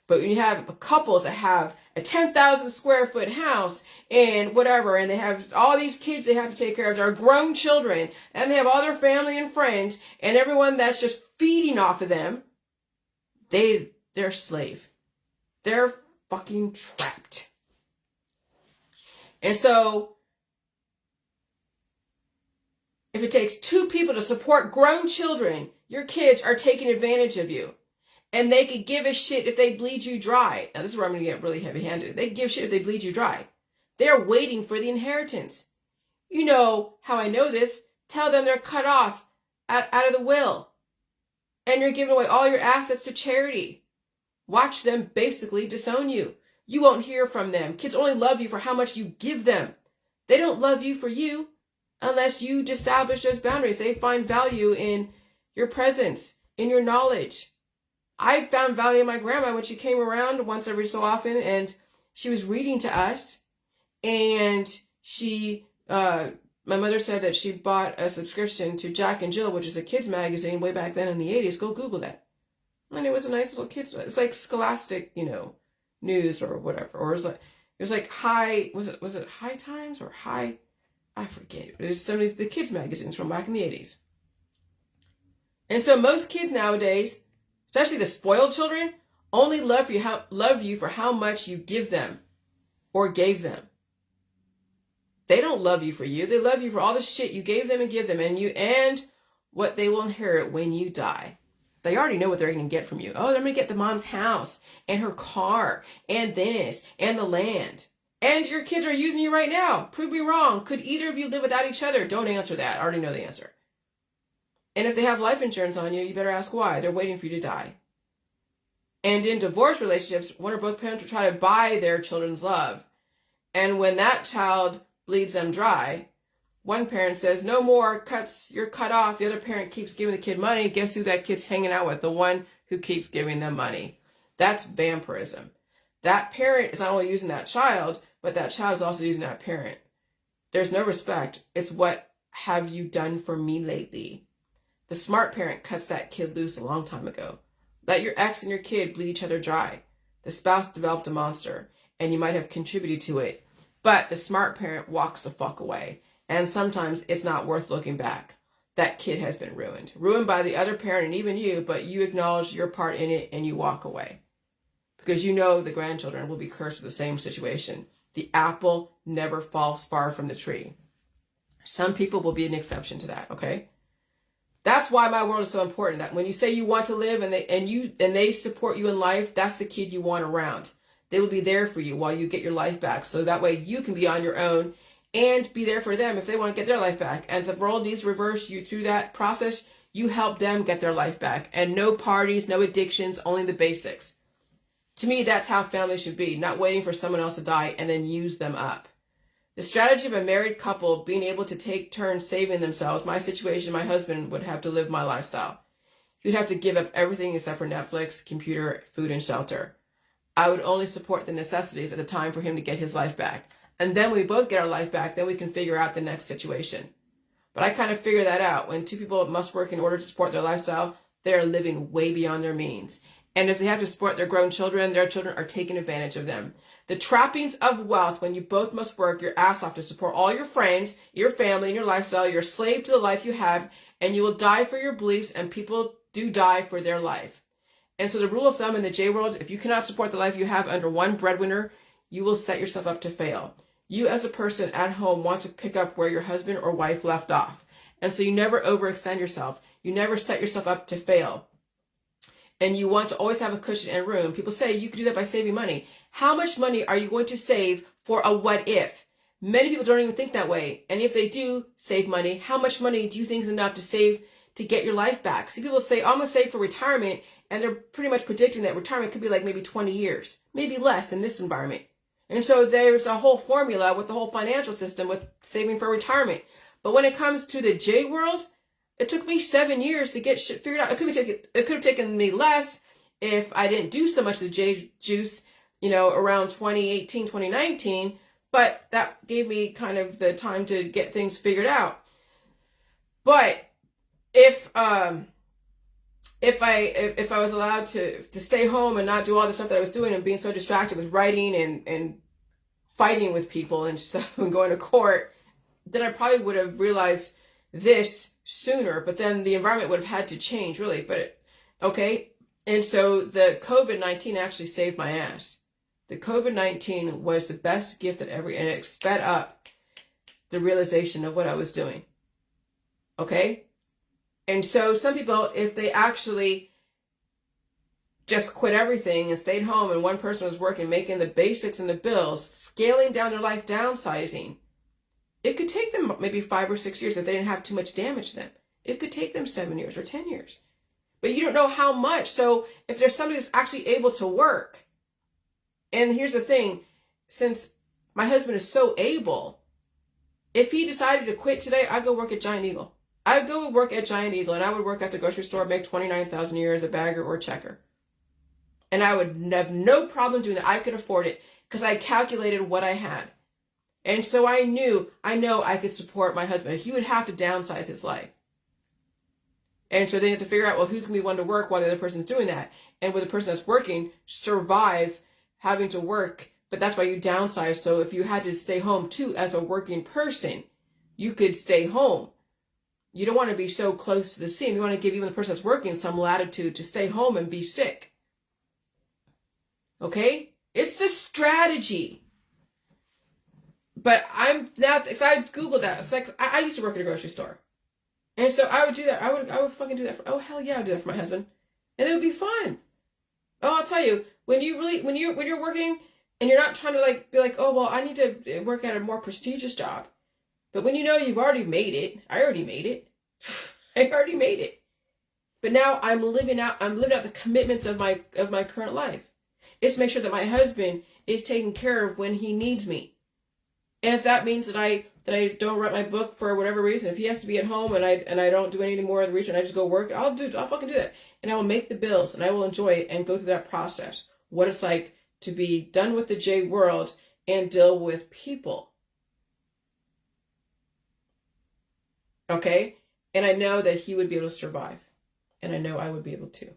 But when you have couples that have a 10,000 square foot house and whatever, and they have all these kids they have to take care of, they're grown children, and they have all their family and friends, and everyone that's just feeding off of them, they're a slave. They're fucking trapped. And so, if it takes 2 people to support grown children, your kids are taking advantage of you. And they could give a shit if they bleed you dry. Now, this is where I'm going to get really heavy-handed. They give shit if they bleed you dry. They're waiting for the inheritance. You know how I know this. Tell them they're cut off out of the will. And you're giving away all your assets to charity. Watch them basically disown you. You won't hear from them. Kids only love you for how much you give them. They don't love you for you unless you establish those boundaries. They find value in your presence, in your knowledge. I found value in my grandma when she came around once every so often, and she was reading to us, and my mother said that she bought a subscription to Jack and Jill, which is a kids magazine way back then in the 80s. Go Google that. And it was a nice little kids, it's like Scholastic, news or whatever. Or it was like High, was it High Times or High, I forget. It was some of the kids magazines from back in the 80s. And so most kids nowadays, especially the spoiled children, only love you for how much you give them or gave them. They don't love you for you. They love you for all the shit you gave them and give them, and what they will inherit when you die. They already know what they're going to get from you. Oh, they're going to get the mom's house and her car and this and the land. And your kids are using you right now. Prove me wrong. Could either of you live without each other? Don't answer that. I already know the answer. And if they have life insurance on you, you better ask why. They're waiting for you to die. And in divorce relationships, one or both parents will try to buy their children's love. And when that child bleeds them dry, one parent says, no more, you're cut off. The other parent keeps giving the kid money. Guess who that kid's hanging out with? The one who keeps giving them money. That's vampirism. That parent is not only using that child, but that child is also using that parent. There's no respect. It's what have you done for me lately? The smart parent cuts that kid loose a long time ago. Let your ex and your kid bleed each other dry. The spouse developed a monster, and you might have contributed to it. But the smart parent walks the fuck away. And sometimes it's not worth looking back. That kid has been ruined. Ruined by the other parent and even you, but you acknowledge your part in it and you walk away. Because you know the grandchildren will be cursed with the same situation. The apple never falls far from the tree. Some people will be an exception to that, okay? That's why my world is so important. That when you say you want to live and they support you in life, that's the kid you want around. They will be there for you while you get your life back. So that way you can be on your own and be there for them if they want to get their life back. And if the world needs to reverse you through that process, you help them get their life back. And no parties, no addictions, only the basics. To me, that's how family should be, not waiting for someone else to die and then use them up. The strategy of a married couple being able to take turns saving themselves, my situation, my husband would have to live my lifestyle. He would have to give up everything except for Netflix, computer, food, and shelter. I would only support the necessities at the time for him to get his life back. And then when we both get our life back, then we can figure out the next situation. But I kind of figured that out. When two people must work in order to support their lifestyle, they're living way beyond their means. And if they have to support their grown children, their children are taking advantage of them. The trappings of wealth, when you both must work your ass off to support all your friends, your family, and your lifestyle, you're a slave to the life you have, and you will die for your beliefs, and people do die for their life. And so the rule of thumb in the J world, if you cannot support the life you have under one breadwinner, you will set yourself up to fail. You as a person at home want to pick up where your husband or wife left off. And so you never overextend yourself. You never set yourself up to fail. And you want to always have a cushion and room. People say you could do that by saving money. How much money are you going to save for a what if? Many people don't even think that way. And if they do save money, how much money do you think is enough to save to get your life back? See, people say, I'm going to save for retirement. And they're pretty much predicting that retirement could be like maybe 20 years, maybe less in this environment. And so there's a whole formula with the whole financial system with saving for retirement. But when it comes to the J world, it took me 7 years to get shit figured out. It could have taken me less if I didn't do so much of the J juice, around 2018, 2019. But that gave me kind of the time to get things figured out. But if I was allowed to stay home and not do all the stuff that I was doing and being so distracted with writing and fighting with people and stuff and going to court, then I probably would have realized this sooner, but then the environment would have had to change, really. Okay. And so the COVID-19 actually saved my ass. The COVID-19 was the best gift and it sped up the realization of what I was doing. Okay. And so some people, if they actually just quit everything and stayed home and one person was working, making the basics and the bills, scaling down their life, downsizing, it could take them maybe 5 or 6 years if they didn't have too much damage to them. It could take them 7 years or 10 years. But you don't know how much. So if there's somebody that's actually able to work, and here's the thing, since my husband is so able, if he decided to quit today, I'd go work at Giant Eagle. I'd go work at Giant Eagle and I would work at the grocery store, make $29,000 a year as a bagger or checker. And I would have no problem doing that. I could afford it because I calculated what I had. And so I know I could support my husband. He would have to downsize his life. And so they have to figure out, well, who's going to be one to work while the other person's doing that? And will the person that's working survive having to work? But that's why you downsize. So if you had to stay home too as a working person, you could stay home. You don't want to be so close to the scene. You want to give even the person that's working some latitude to stay home and be sick. Okay? It's the strategy. But I'm now, because I Googled that. It's like, I used to work at a grocery store. And so I would do that. I would fucking do that oh, hell yeah, I'd do that for my husband. And it would be fun. Oh, I'll tell you, when you're working and you're not trying to be like, oh, well, I need to work at a more prestigious job. But when you've already made it, I already made it. I already made it. But now I'm living out the commitments of my current life. It's to make sure that my husband is taken care of when he needs me. And if that means that I don't write my book for whatever reason, if he has to be at home and I don't do any more of the research and I just go work, I'll fucking do that. And I will make the bills and I will enjoy it and go through that process. What it's like to be done with the J world and deal with people. Okay? And I know that he would be able to survive. And I know I would be able to.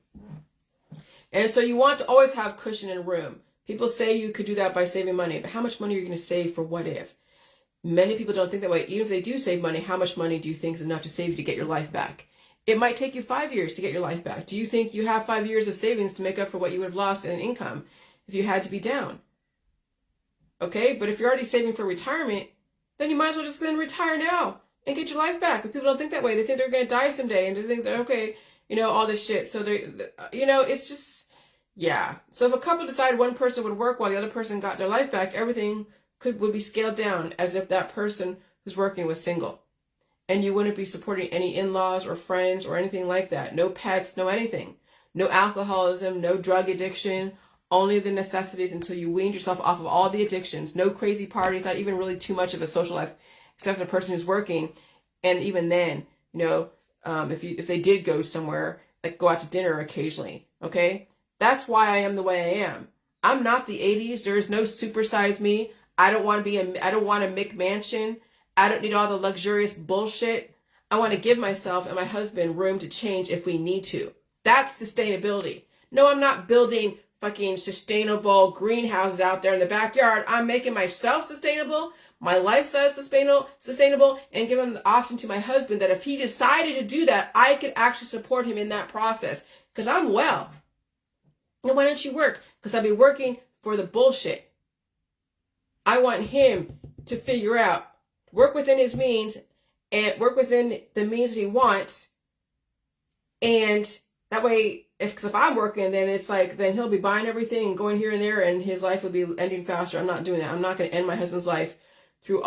And so you want to always have cushion and room. People say you could do that by saving money, but how much money are you going to save for what if? Many people don't think that way. Even if they do save money, how much money do you think is enough to save you to get your life back? It might take you 5 years to get your life back. Do you think you have 5 years of savings to make up for what you would have lost in income if you had to be down? Okay, but if you're already saving for retirement, then you might as well just go and retire now. and get your life back. But people don't think that way. They think they're going to die someday, and they think that, okay, all this shit. So it's just, yeah. So if a couple decided one person would work while the other person got their life back, everything would be scaled down as if that person who's working was single. And you wouldn't be supporting any in-laws or friends or anything like that. No pets, no anything. No alcoholism, no drug addiction, only the necessities until you weaned yourself off of all the addictions. No crazy parties, not even really too much of a social life, except for the person who's working. And even then, if they did go somewhere, like go out to dinner occasionally, okay? That's why I am the way I am. I'm not the 80s. There is no supersize me. I don't want a McMansion. I don't need all the luxurious bullshit. I want to give myself and my husband room to change if we need to. That's sustainability. No, I'm not building fucking sustainable greenhouses out there in the backyard. I'm making myself sustainable, my lifestyle sustainable, and giving the option to my husband that if he decided to do that, I could actually support him in that process. Because I'm well. And why don't you work? Because I'll be working for the bullshit. I want him to figure out, work within his means, and work within the means that he wants. And that way, if I'm working, then it's like, then he'll be buying everything and going here and there, and his life will be ending faster. I'm not doing that. I'm not going to end my husband's life through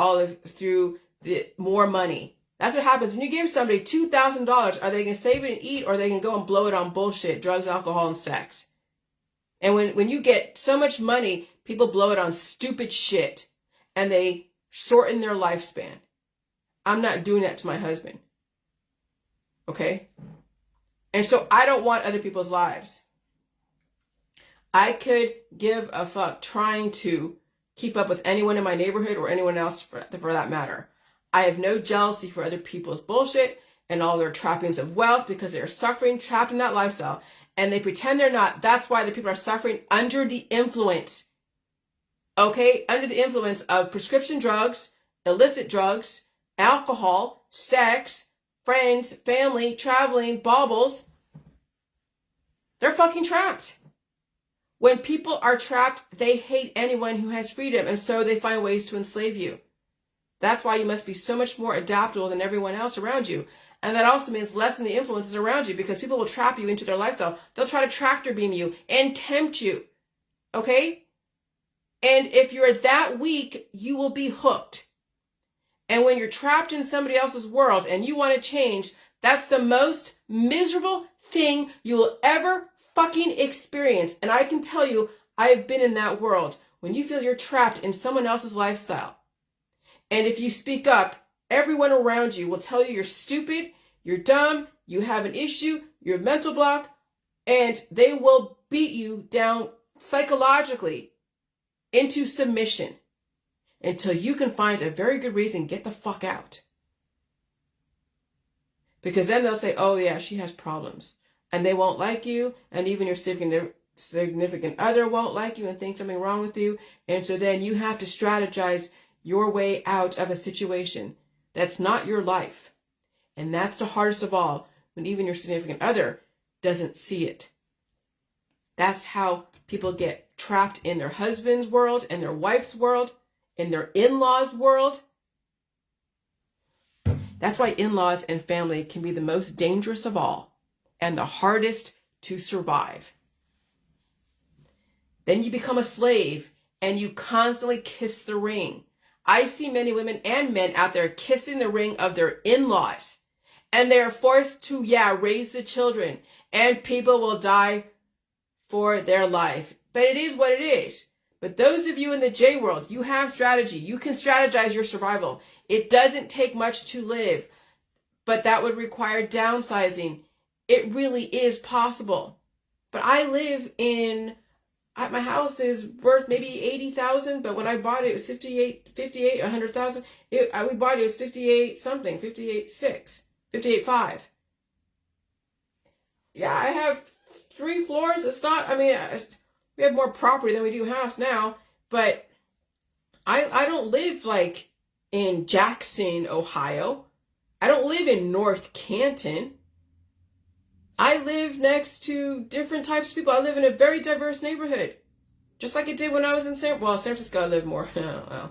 the more money. That's what happens when you give somebody $2,000. Are they going to save it and eat, or are they going to go and blow it on bullshit, drugs, alcohol, and sex? And when you get so much money, people blow it on stupid shit, and they shorten their lifespan. I'm not doing that to my husband. Okay? And so I don't want other people's lives. I could give a fuck trying to keep up with anyone in my neighborhood or anyone else for that matter. I have no jealousy for other people's bullshit and all their trappings of wealth because they're suffering, trapped in that lifestyle. And they pretend they're not. That's why the people are suffering under the influence. Okay? Under the influence of prescription drugs, illicit drugs, alcohol, sex, friends, family, traveling, baubles. They're fucking trapped. When people are trapped, they hate anyone who has freedom, and so they find ways to enslave you. That's why you must be so much more adaptable than everyone else around you. And that also means lessen the influences around you, because people will trap you into their lifestyle. They'll try to tractor beam you and tempt you. Okay? And if you're that weak, you will be hooked. And when you're trapped in somebody else's world and you want to change, that's the most miserable thing you will ever fucking experience. And I can tell you, I have been in that world. When you feel you're trapped in someone else's lifestyle. And if you speak up, everyone around you will tell you you're stupid, you're dumb, you have an issue, you're a mental block, and they will beat you down psychologically into submission until you can find a very good reason, get the fuck out. Because then they'll say, oh yeah, she has problems. And they won't like you, and even your significant other won't like you and think something wrong with you. And so then you have to strategize your way out of a situation that's not your life. And that's the hardest of all, when even your significant other doesn't see it. That's how people get trapped in their husband's world, in their wife's world, in their in-laws' world. That's why in-laws and family can be the most dangerous of all and the hardest to survive. Then you become a slave and you constantly kiss the ring. I see many women and men out there kissing the ring of their in-laws, and they're forced to, raise the children, and people will die for their life. But it is what it is. But those of you in the J world, you have strategy. You can strategize your survival. It doesn't take much to live, but that would require downsizing. It really is possible. But I live my house is worth maybe 80,000, but when I bought it, it was 58, 100,000. We bought it was 58 something, 58.6, 58.5. Yeah, I have 3 floors. It's not, we have more property than we do house now, but I don't live like in Jackson, Ohio. I don't live in North Canton. I live next to different types of people. I live in a very diverse neighborhood. Just like it did when I was in San Francisco, I lived more. No,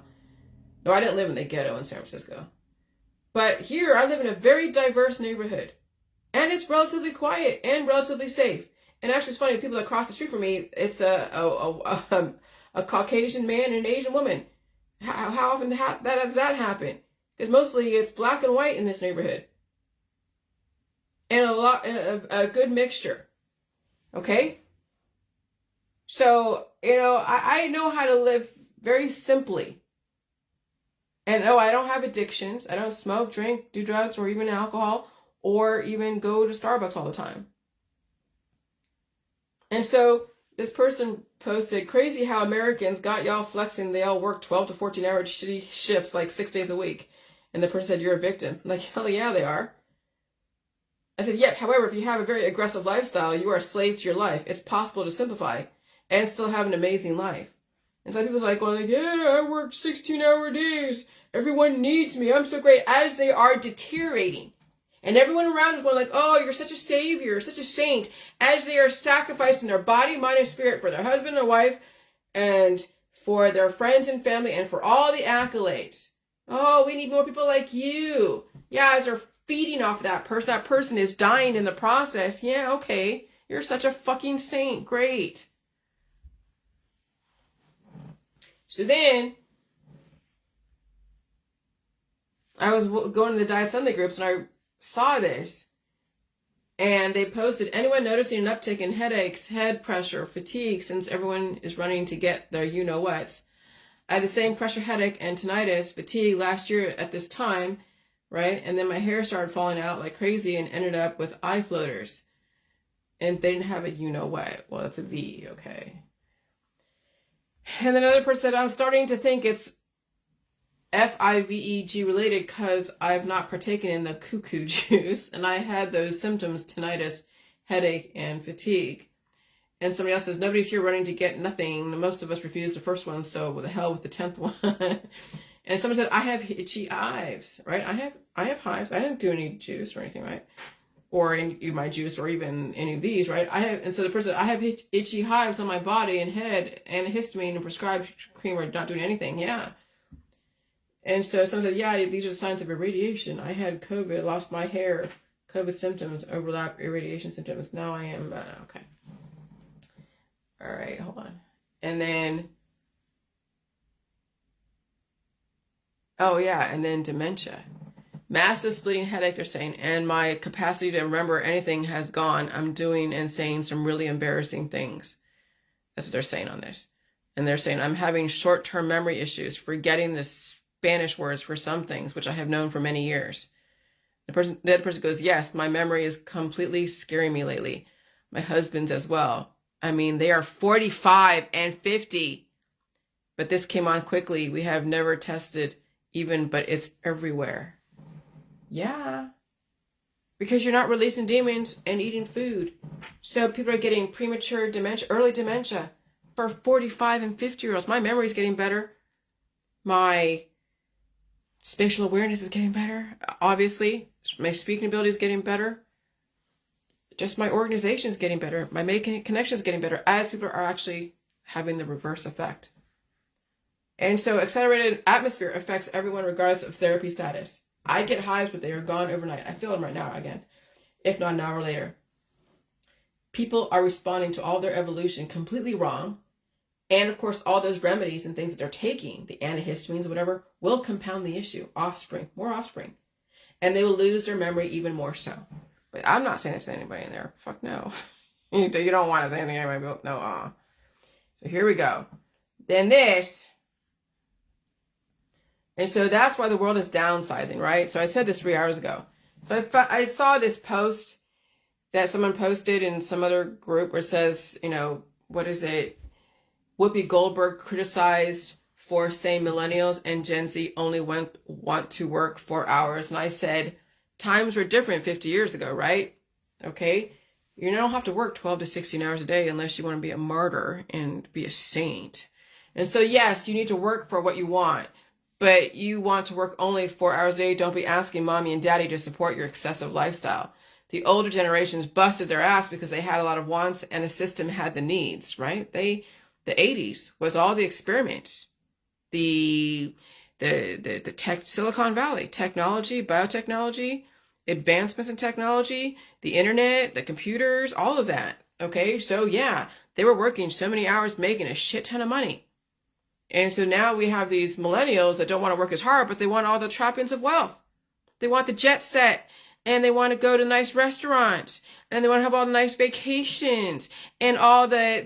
I didn't live in the ghetto in San Francisco. But here, I live in a very diverse neighborhood. And it's relatively quiet and relatively safe. And actually, it's funny, the people that cross the street from me, it's a Caucasian man and an Asian woman. How often does that happen? Because mostly it's black and white in this neighborhood. And a good mixture. Okay? So, I know how to live very simply. And no, I don't have addictions. I don't smoke, drink, do drugs, or even alcohol, or even go to Starbucks all the time. And so this person posted, crazy how Americans got y'all flexing. They all work 12 to 14-hour shitty shifts like 6 days a week. And the person said, you're a victim. I'm like, hell yeah, they are. I said, yep. However, if you have a very aggressive lifestyle, you are a slave to your life. It's possible to simplify and still have an amazing life. And some people are going like, yeah, I work 16-hour days. Everyone needs me. I'm so great. As they are deteriorating. And everyone around is going like, oh, you're such a savior, such a saint. As they are sacrificing their body, mind, and spirit for their husband or wife and for their friends and family and for all the accolades. Oh, we need more people like you. Yeah, as they're feeding off that person is dying in the process. Yeah, okay. You're such a fucking saint. Great. So then, I was going to the Diet Sunday groups and I saw this. And they posted, anyone noticing an uptick in headaches, head pressure, fatigue since everyone is running to get their you-know-whats? I had the same pressure, headache, and tinnitus, fatigue last year at this time, right? And then my hair started falling out like crazy and ended up with eye floaters. And they didn't have a you-know-what. Well, that's a V, okay. And then another person said, I'm starting to think it's FIVEG related because I've not partaken in the cuckoo juice. And I had those symptoms, tinnitus, headache, and fatigue. And somebody else says, nobody's here running to get nothing. Most of us refused the first one, so what the hell with the 10th one? And someone said, I have itchy hives, right? I have hives. I didn't do any juice or anything, right? Or in my juice or even any of these, right? And so the person said, I have itchy hives on my body and head and histamine and prescribed cream are not doing anything. Yeah. And so someone said, yeah, these are the signs of irradiation. I had COVID, lost my hair, COVID symptoms, overlap irradiation symptoms. Now I am, okay. All right, hold on. And then, oh yeah, and then dementia. Massive splitting headache, they're saying, and my capacity to remember anything has gone. I'm doing and saying some really embarrassing things. That's what they're saying on this. And they're saying, I'm having short-term memory issues, forgetting the Spanish words for some things, which I have known for many years. The other person goes, yes, my memory is completely scaring me lately. My husband's as well. I mean, they are 45 and 50. But this came on quickly. We have never tested even, but it's everywhere. Yeah. Because you're not releasing demons and eating food. So people are getting premature dementia, early dementia for 45 and 50-year-olds. My memory is getting better. My spatial awareness is getting better. Obviously, my speaking ability is getting better. Just my organization is getting better. My making connections is getting better as people are actually having the reverse effect. And so accelerated atmosphere affects everyone regardless of therapy status. I get hives, but they are gone overnight. I feel them right now again, if not an hour later. People are responding to all their evolution completely wrong. And of course, all those remedies and things that they're taking, the antihistamines, whatever, will compound the issue. Offspring, more offspring. And they will lose their memory even more so. But I'm not saying this to anybody in there. Fuck no. You don't want to say anything to anybody. No, So here we go. Then this. And so that's why the world is downsizing, right? So I said this 3 hours ago. So I saw this post that someone posted in some other group where it says, what is it? Whoopi Goldberg criticized for saying millennials and Gen Z only want to work 4 hours. And I said, times were different 50 years ago, right? Okay. You don't have to work 12 to 16 hours a day unless you want to be a martyr and be a saint. And so, yes, you need to work for what you want. But you want to work only 4 hours a day. Don't be asking mommy and daddy to support your excessive lifestyle. The older generations busted their ass because they had a lot of wants and the system had the needs, right? The 80s was all the experiments. The the tech, Silicon Valley, technology, biotechnology, advancements in technology, the internet, the computers, all of that. Okay, so yeah, they were working so many hours making a shit ton of money. And so now we have these millennials that don't want to work as hard, but they want all the trappings of wealth. They want the jet set, and they want to go to nice restaurants, and they want to have all the nice vacations, and all the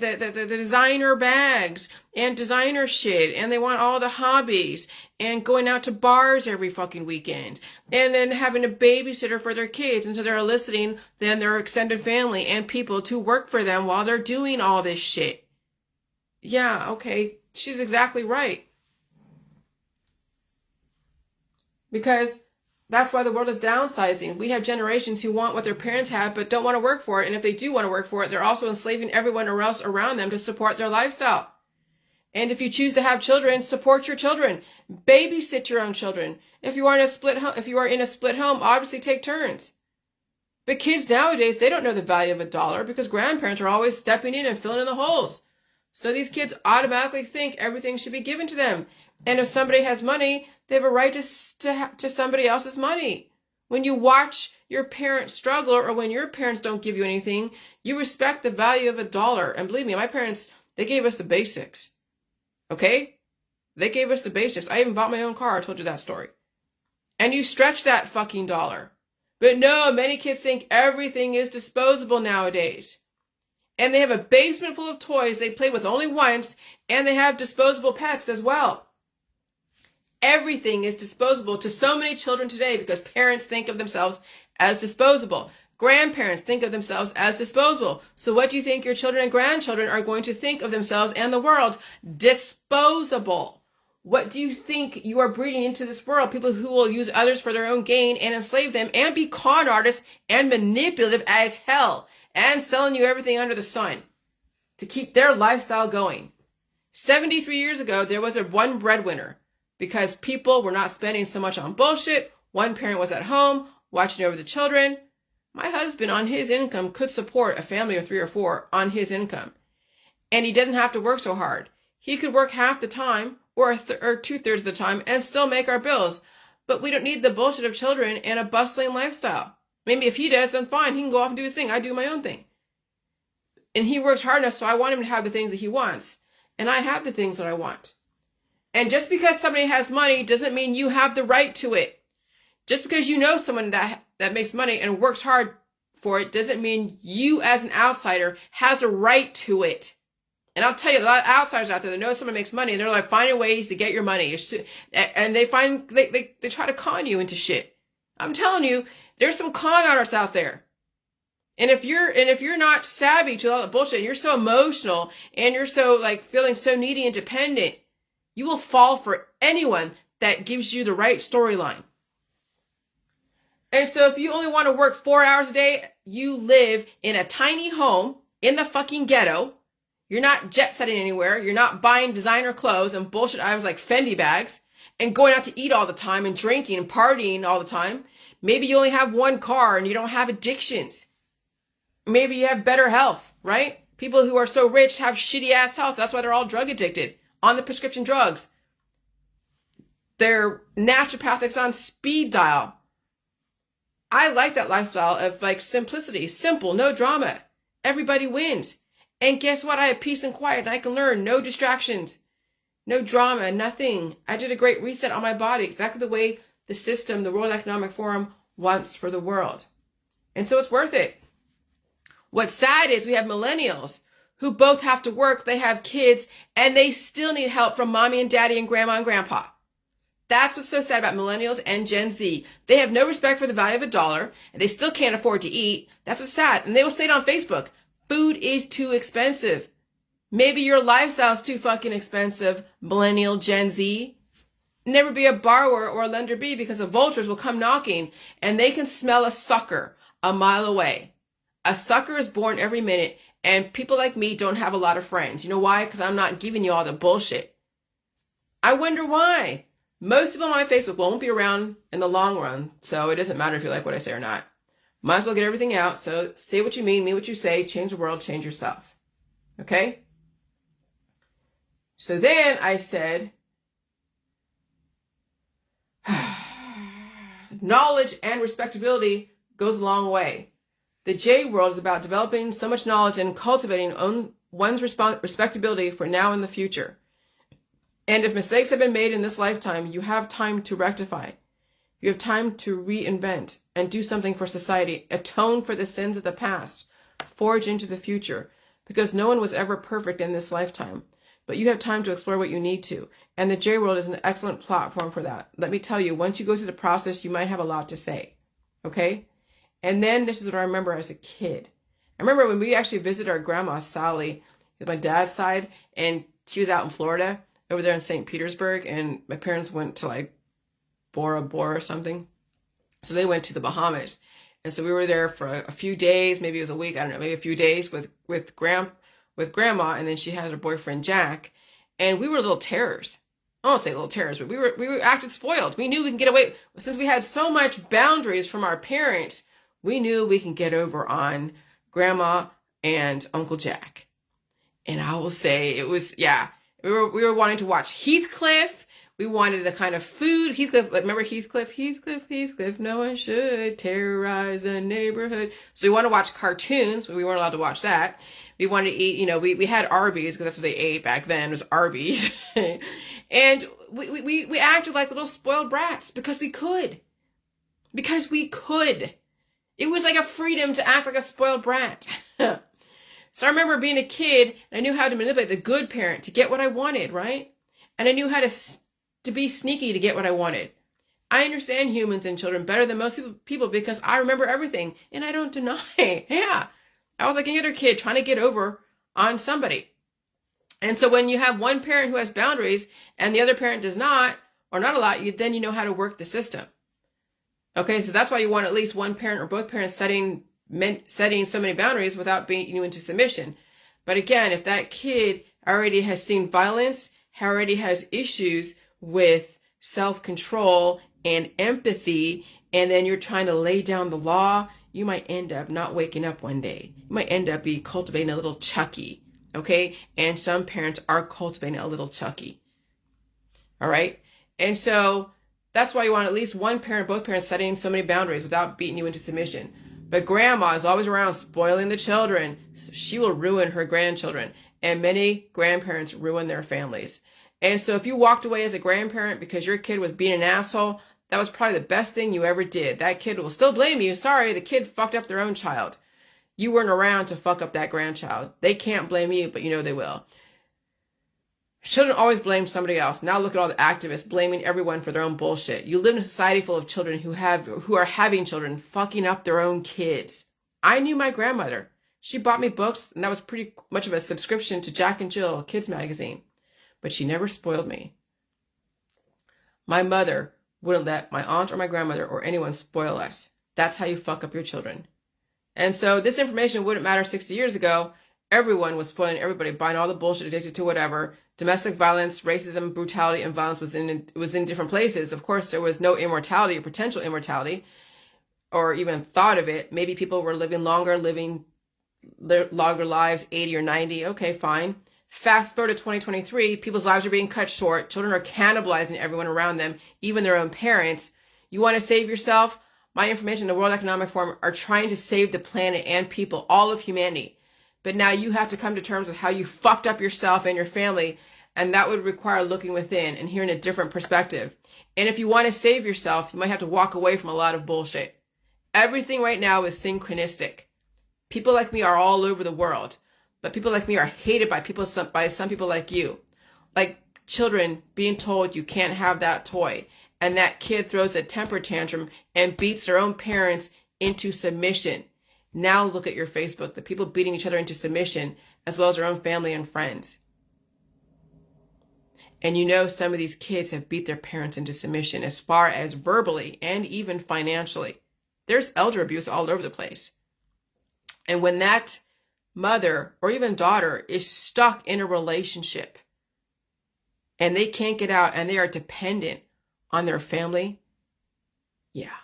designer bags, and designer shit, and they want all the hobbies, and going out to bars every fucking weekend, and then having a babysitter for their kids, and so they're eliciting then their extended family and people to work for them while they're doing all this shit. Yeah, okay, she's exactly right. Because that's why the world is downsizing. We have generations who want what their parents have but don't want to work for it. And if they do want to work for it, they're also enslaving everyone else around them to support their lifestyle. And if you choose to have children, support your children. Babysit your own children. If you are in a split home, obviously take turns. But kids nowadays, they don't know the value of $1 because grandparents are always stepping in and filling in the holes. So these kids automatically think everything should be given to them. And if somebody has money, they have a right to somebody else's money. When you watch your parents struggle or when your parents don't give you anything, you respect the value of $1. And believe me, my parents, they gave us the basics. Okay? They gave us the basics. I even bought my own car. I told you that story. And you stretch that fucking dollar. But no, many kids think everything is disposable nowadays. And they have a basement full of toys they play with only once, and they have disposable pets as well. Everything is disposable to so many children today because parents think of themselves as disposable. Grandparents think of themselves as disposable. So what do you think your children and grandchildren are going to think of themselves and the world? Disposable. What do you think you are breeding into this world? People who will use others for their own gain and enslave them and be con artists and manipulative as hell and selling you everything under the sun to keep their lifestyle going. 73 years ago, there was one breadwinner because people were not spending so much on bullshit. One parent was at home watching over the children. My husband, on his income, could support a family of 3 or 4 on his income. And he doesn't have to work so hard. He could work half the time or 2/3 of the time and still make our bills. But we don't need the bullshit of children and a bustling lifestyle. Maybe if he does, then fine. He can go off and do his thing. I do my own thing. And he works hard enough, so I want him to have the things that he wants. And I have the things that I want. And just because somebody has money doesn't mean you have the right to it. Just because you know someone that makes money and works hard for it doesn't mean you as an outsider has a right to it. And I'll tell you, a lot of outsiders out there that know someone makes money and they're like finding ways to get your money. And they try to con you into shit. I'm telling you, there's some con artists out there. And if you're not savvy to all the bullshit and you're so emotional and you're so like feeling so needy and dependent, you will fall for anyone that gives you the right storyline. And so if you only want to work 4 hours a day, you live in a tiny home in the fucking ghetto. You're not jet setting anywhere. You're not buying designer clothes and bullshit items like Fendi bags and going out to eat all the time and drinking and partying all the time. Maybe you only have one car and you don't have addictions. Maybe you have better health, right? People who are so rich have shitty ass health. That's why they're all drug addicted on the prescription drugs. They're naturopathics on speed dial. I like that lifestyle of like simplicity, simple, no drama. Everybody wins. And guess what? I have peace and quiet and I can learn. No distractions, no drama, nothing. I did a great reset on my body, exactly the way the system, the World Economic Forum wants for the world. And so it's worth it. What's sad is we have millennials who both have to work, they have kids, and they still need help from mommy and daddy and grandma and grandpa. That's what's so sad about millennials and Gen Z. They have no respect for the value of $1, and they still can't afford to eat. That's what's sad. And they will say it on Facebook. Food is too expensive. Maybe your lifestyle's too fucking expensive, millennial Gen Z. Never be a borrower or a lender be because the vultures will come knocking and they can smell a sucker a mile away. A sucker is born every minute and people like me don't have a lot of friends. You know why? Because I'm not giving you all the bullshit. I wonder why. Most people on my Facebook won't be around in the long run, so it doesn't matter if you like what I say or not. Might as well get everything out. So say what you mean what you say, change the world, change yourself. Okay? So then I said, knowledge and respectability goes a long way. The J world is about developing so much knowledge and cultivating one's respectability for now and the future. And if mistakes have been made in this lifetime, you have time to rectify. You have time to reinvent and do something for society, atone for the sins of the past, forge into the future, because no one was ever perfect in this lifetime. But you have time to explore what you need to. And the J world is an excellent platform for that. Let me tell you, once you go through the process, you might have a lot to say. Okay? And then this is what I remember as a kid. I remember when we actually visited our grandma, Sally, with my dad's side, and she was out in Florida, over there in St. Petersburg, and my parents went to like Bora Bora or something. So they went to the Bahamas. And so we were there for a few days, maybe it was a week, I don't know, maybe a few days with grandma, and then she had her boyfriend Jack, and we were little terrors. I won't say little terrors, but we were acted spoiled. We knew we can get away, since we had so much boundaries from our parents, we knew we can get over on grandma and Uncle Jack. And I will say it was, yeah, we were wanting to watch Heathcliff. We wanted the kind of food. Heathcliff, remember Heathcliff? Heathcliff, no one should terrorize a neighborhood. So we want to watch cartoons, but we weren't allowed to watch that. We wanted to eat, we had Arby's, because that's what they ate back then, was Arby's. And we acted like little spoiled brats because we could. Because we could. It was like a freedom to act like a spoiled brat. So I remember being a kid, and I knew how to manipulate the good parent to get what I wanted, right? And I knew how to be sneaky to get what I wanted. I understand humans and children better than most people because I remember everything, and I don't deny. Yeah, I was like any other kid trying to get over on somebody. And so when you have one parent who has boundaries and the other parent does not, or not a lot, then you know how to work the system. Okay, so that's why you want at least one parent or both parents setting so many boundaries without beating you into submission. But again, if that kid already has seen violence, already has issues with self-control and empathy, and then you're trying to lay down the law, you might end up not waking up one day. You might end up cultivating a little Chucky, okay? And some parents are cultivating a little Chucky, all right? And so that's why you want at least one parent, both parents setting so many boundaries without beating you into submission. But grandma is always around spoiling the children. So she will ruin her grandchildren. And many grandparents ruin their families. And so if you walked away as a grandparent because your kid was being an asshole, that was probably the best thing you ever did. That kid will still blame you. Sorry, the kid fucked up their own child. You weren't around to fuck up that grandchild. They can't blame you, but you know they will. Children always blame somebody else. Now look at all the activists blaming everyone for their own bullshit. You live in a society full of children who are having children fucking up their own kids. I knew my grandmother. She bought me books, and that was pretty much of a subscription to Jack and Jill kids magazine. But she never spoiled me. My mother wouldn't let my aunt or my grandmother or anyone spoil us. That's how you fuck up your children. And so this information wouldn't matter 60 years ago. Everyone was spoiling everybody, buying all the bullshit, addicted to whatever. Domestic violence, racism, brutality, and violence was in different places. Of course, there was no immortality or potential immortality, or even thought of it. Maybe people were living longer lives, 80 or 90. Okay, fine. Fast forward to 2023, people's lives are being cut short. Children are cannibalizing everyone around them, even their own parents. You want to save yourself? My information, the World Economic Forum, are trying to save the planet and people, all of humanity. But now you have to come to terms with how you fucked up yourself and your family, and that would require looking within and hearing a different perspective. And if you want to save yourself, you might have to walk away from a lot of bullshit. Everything right now is synchronistic. People like me are all over the world, but people like me are hated by some people like you. Like children being told you can't have that toy, and that kid throws a temper tantrum and beats their own parents into submission. Now look at your Facebook, the people beating each other into submission, as well as their own family and friends. And you know some of these kids have beat their parents into submission as far as verbally and even financially. There's elder abuse all over the place. And when that mother or even daughter is stuck in a relationship and they can't get out and they are dependent on their family, yeah,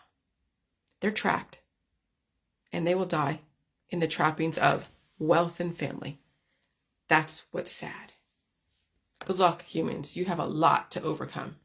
they're trapped. And they will die in the trappings of wealth and family. That's what's sad. Good luck, humans. You have a lot to overcome.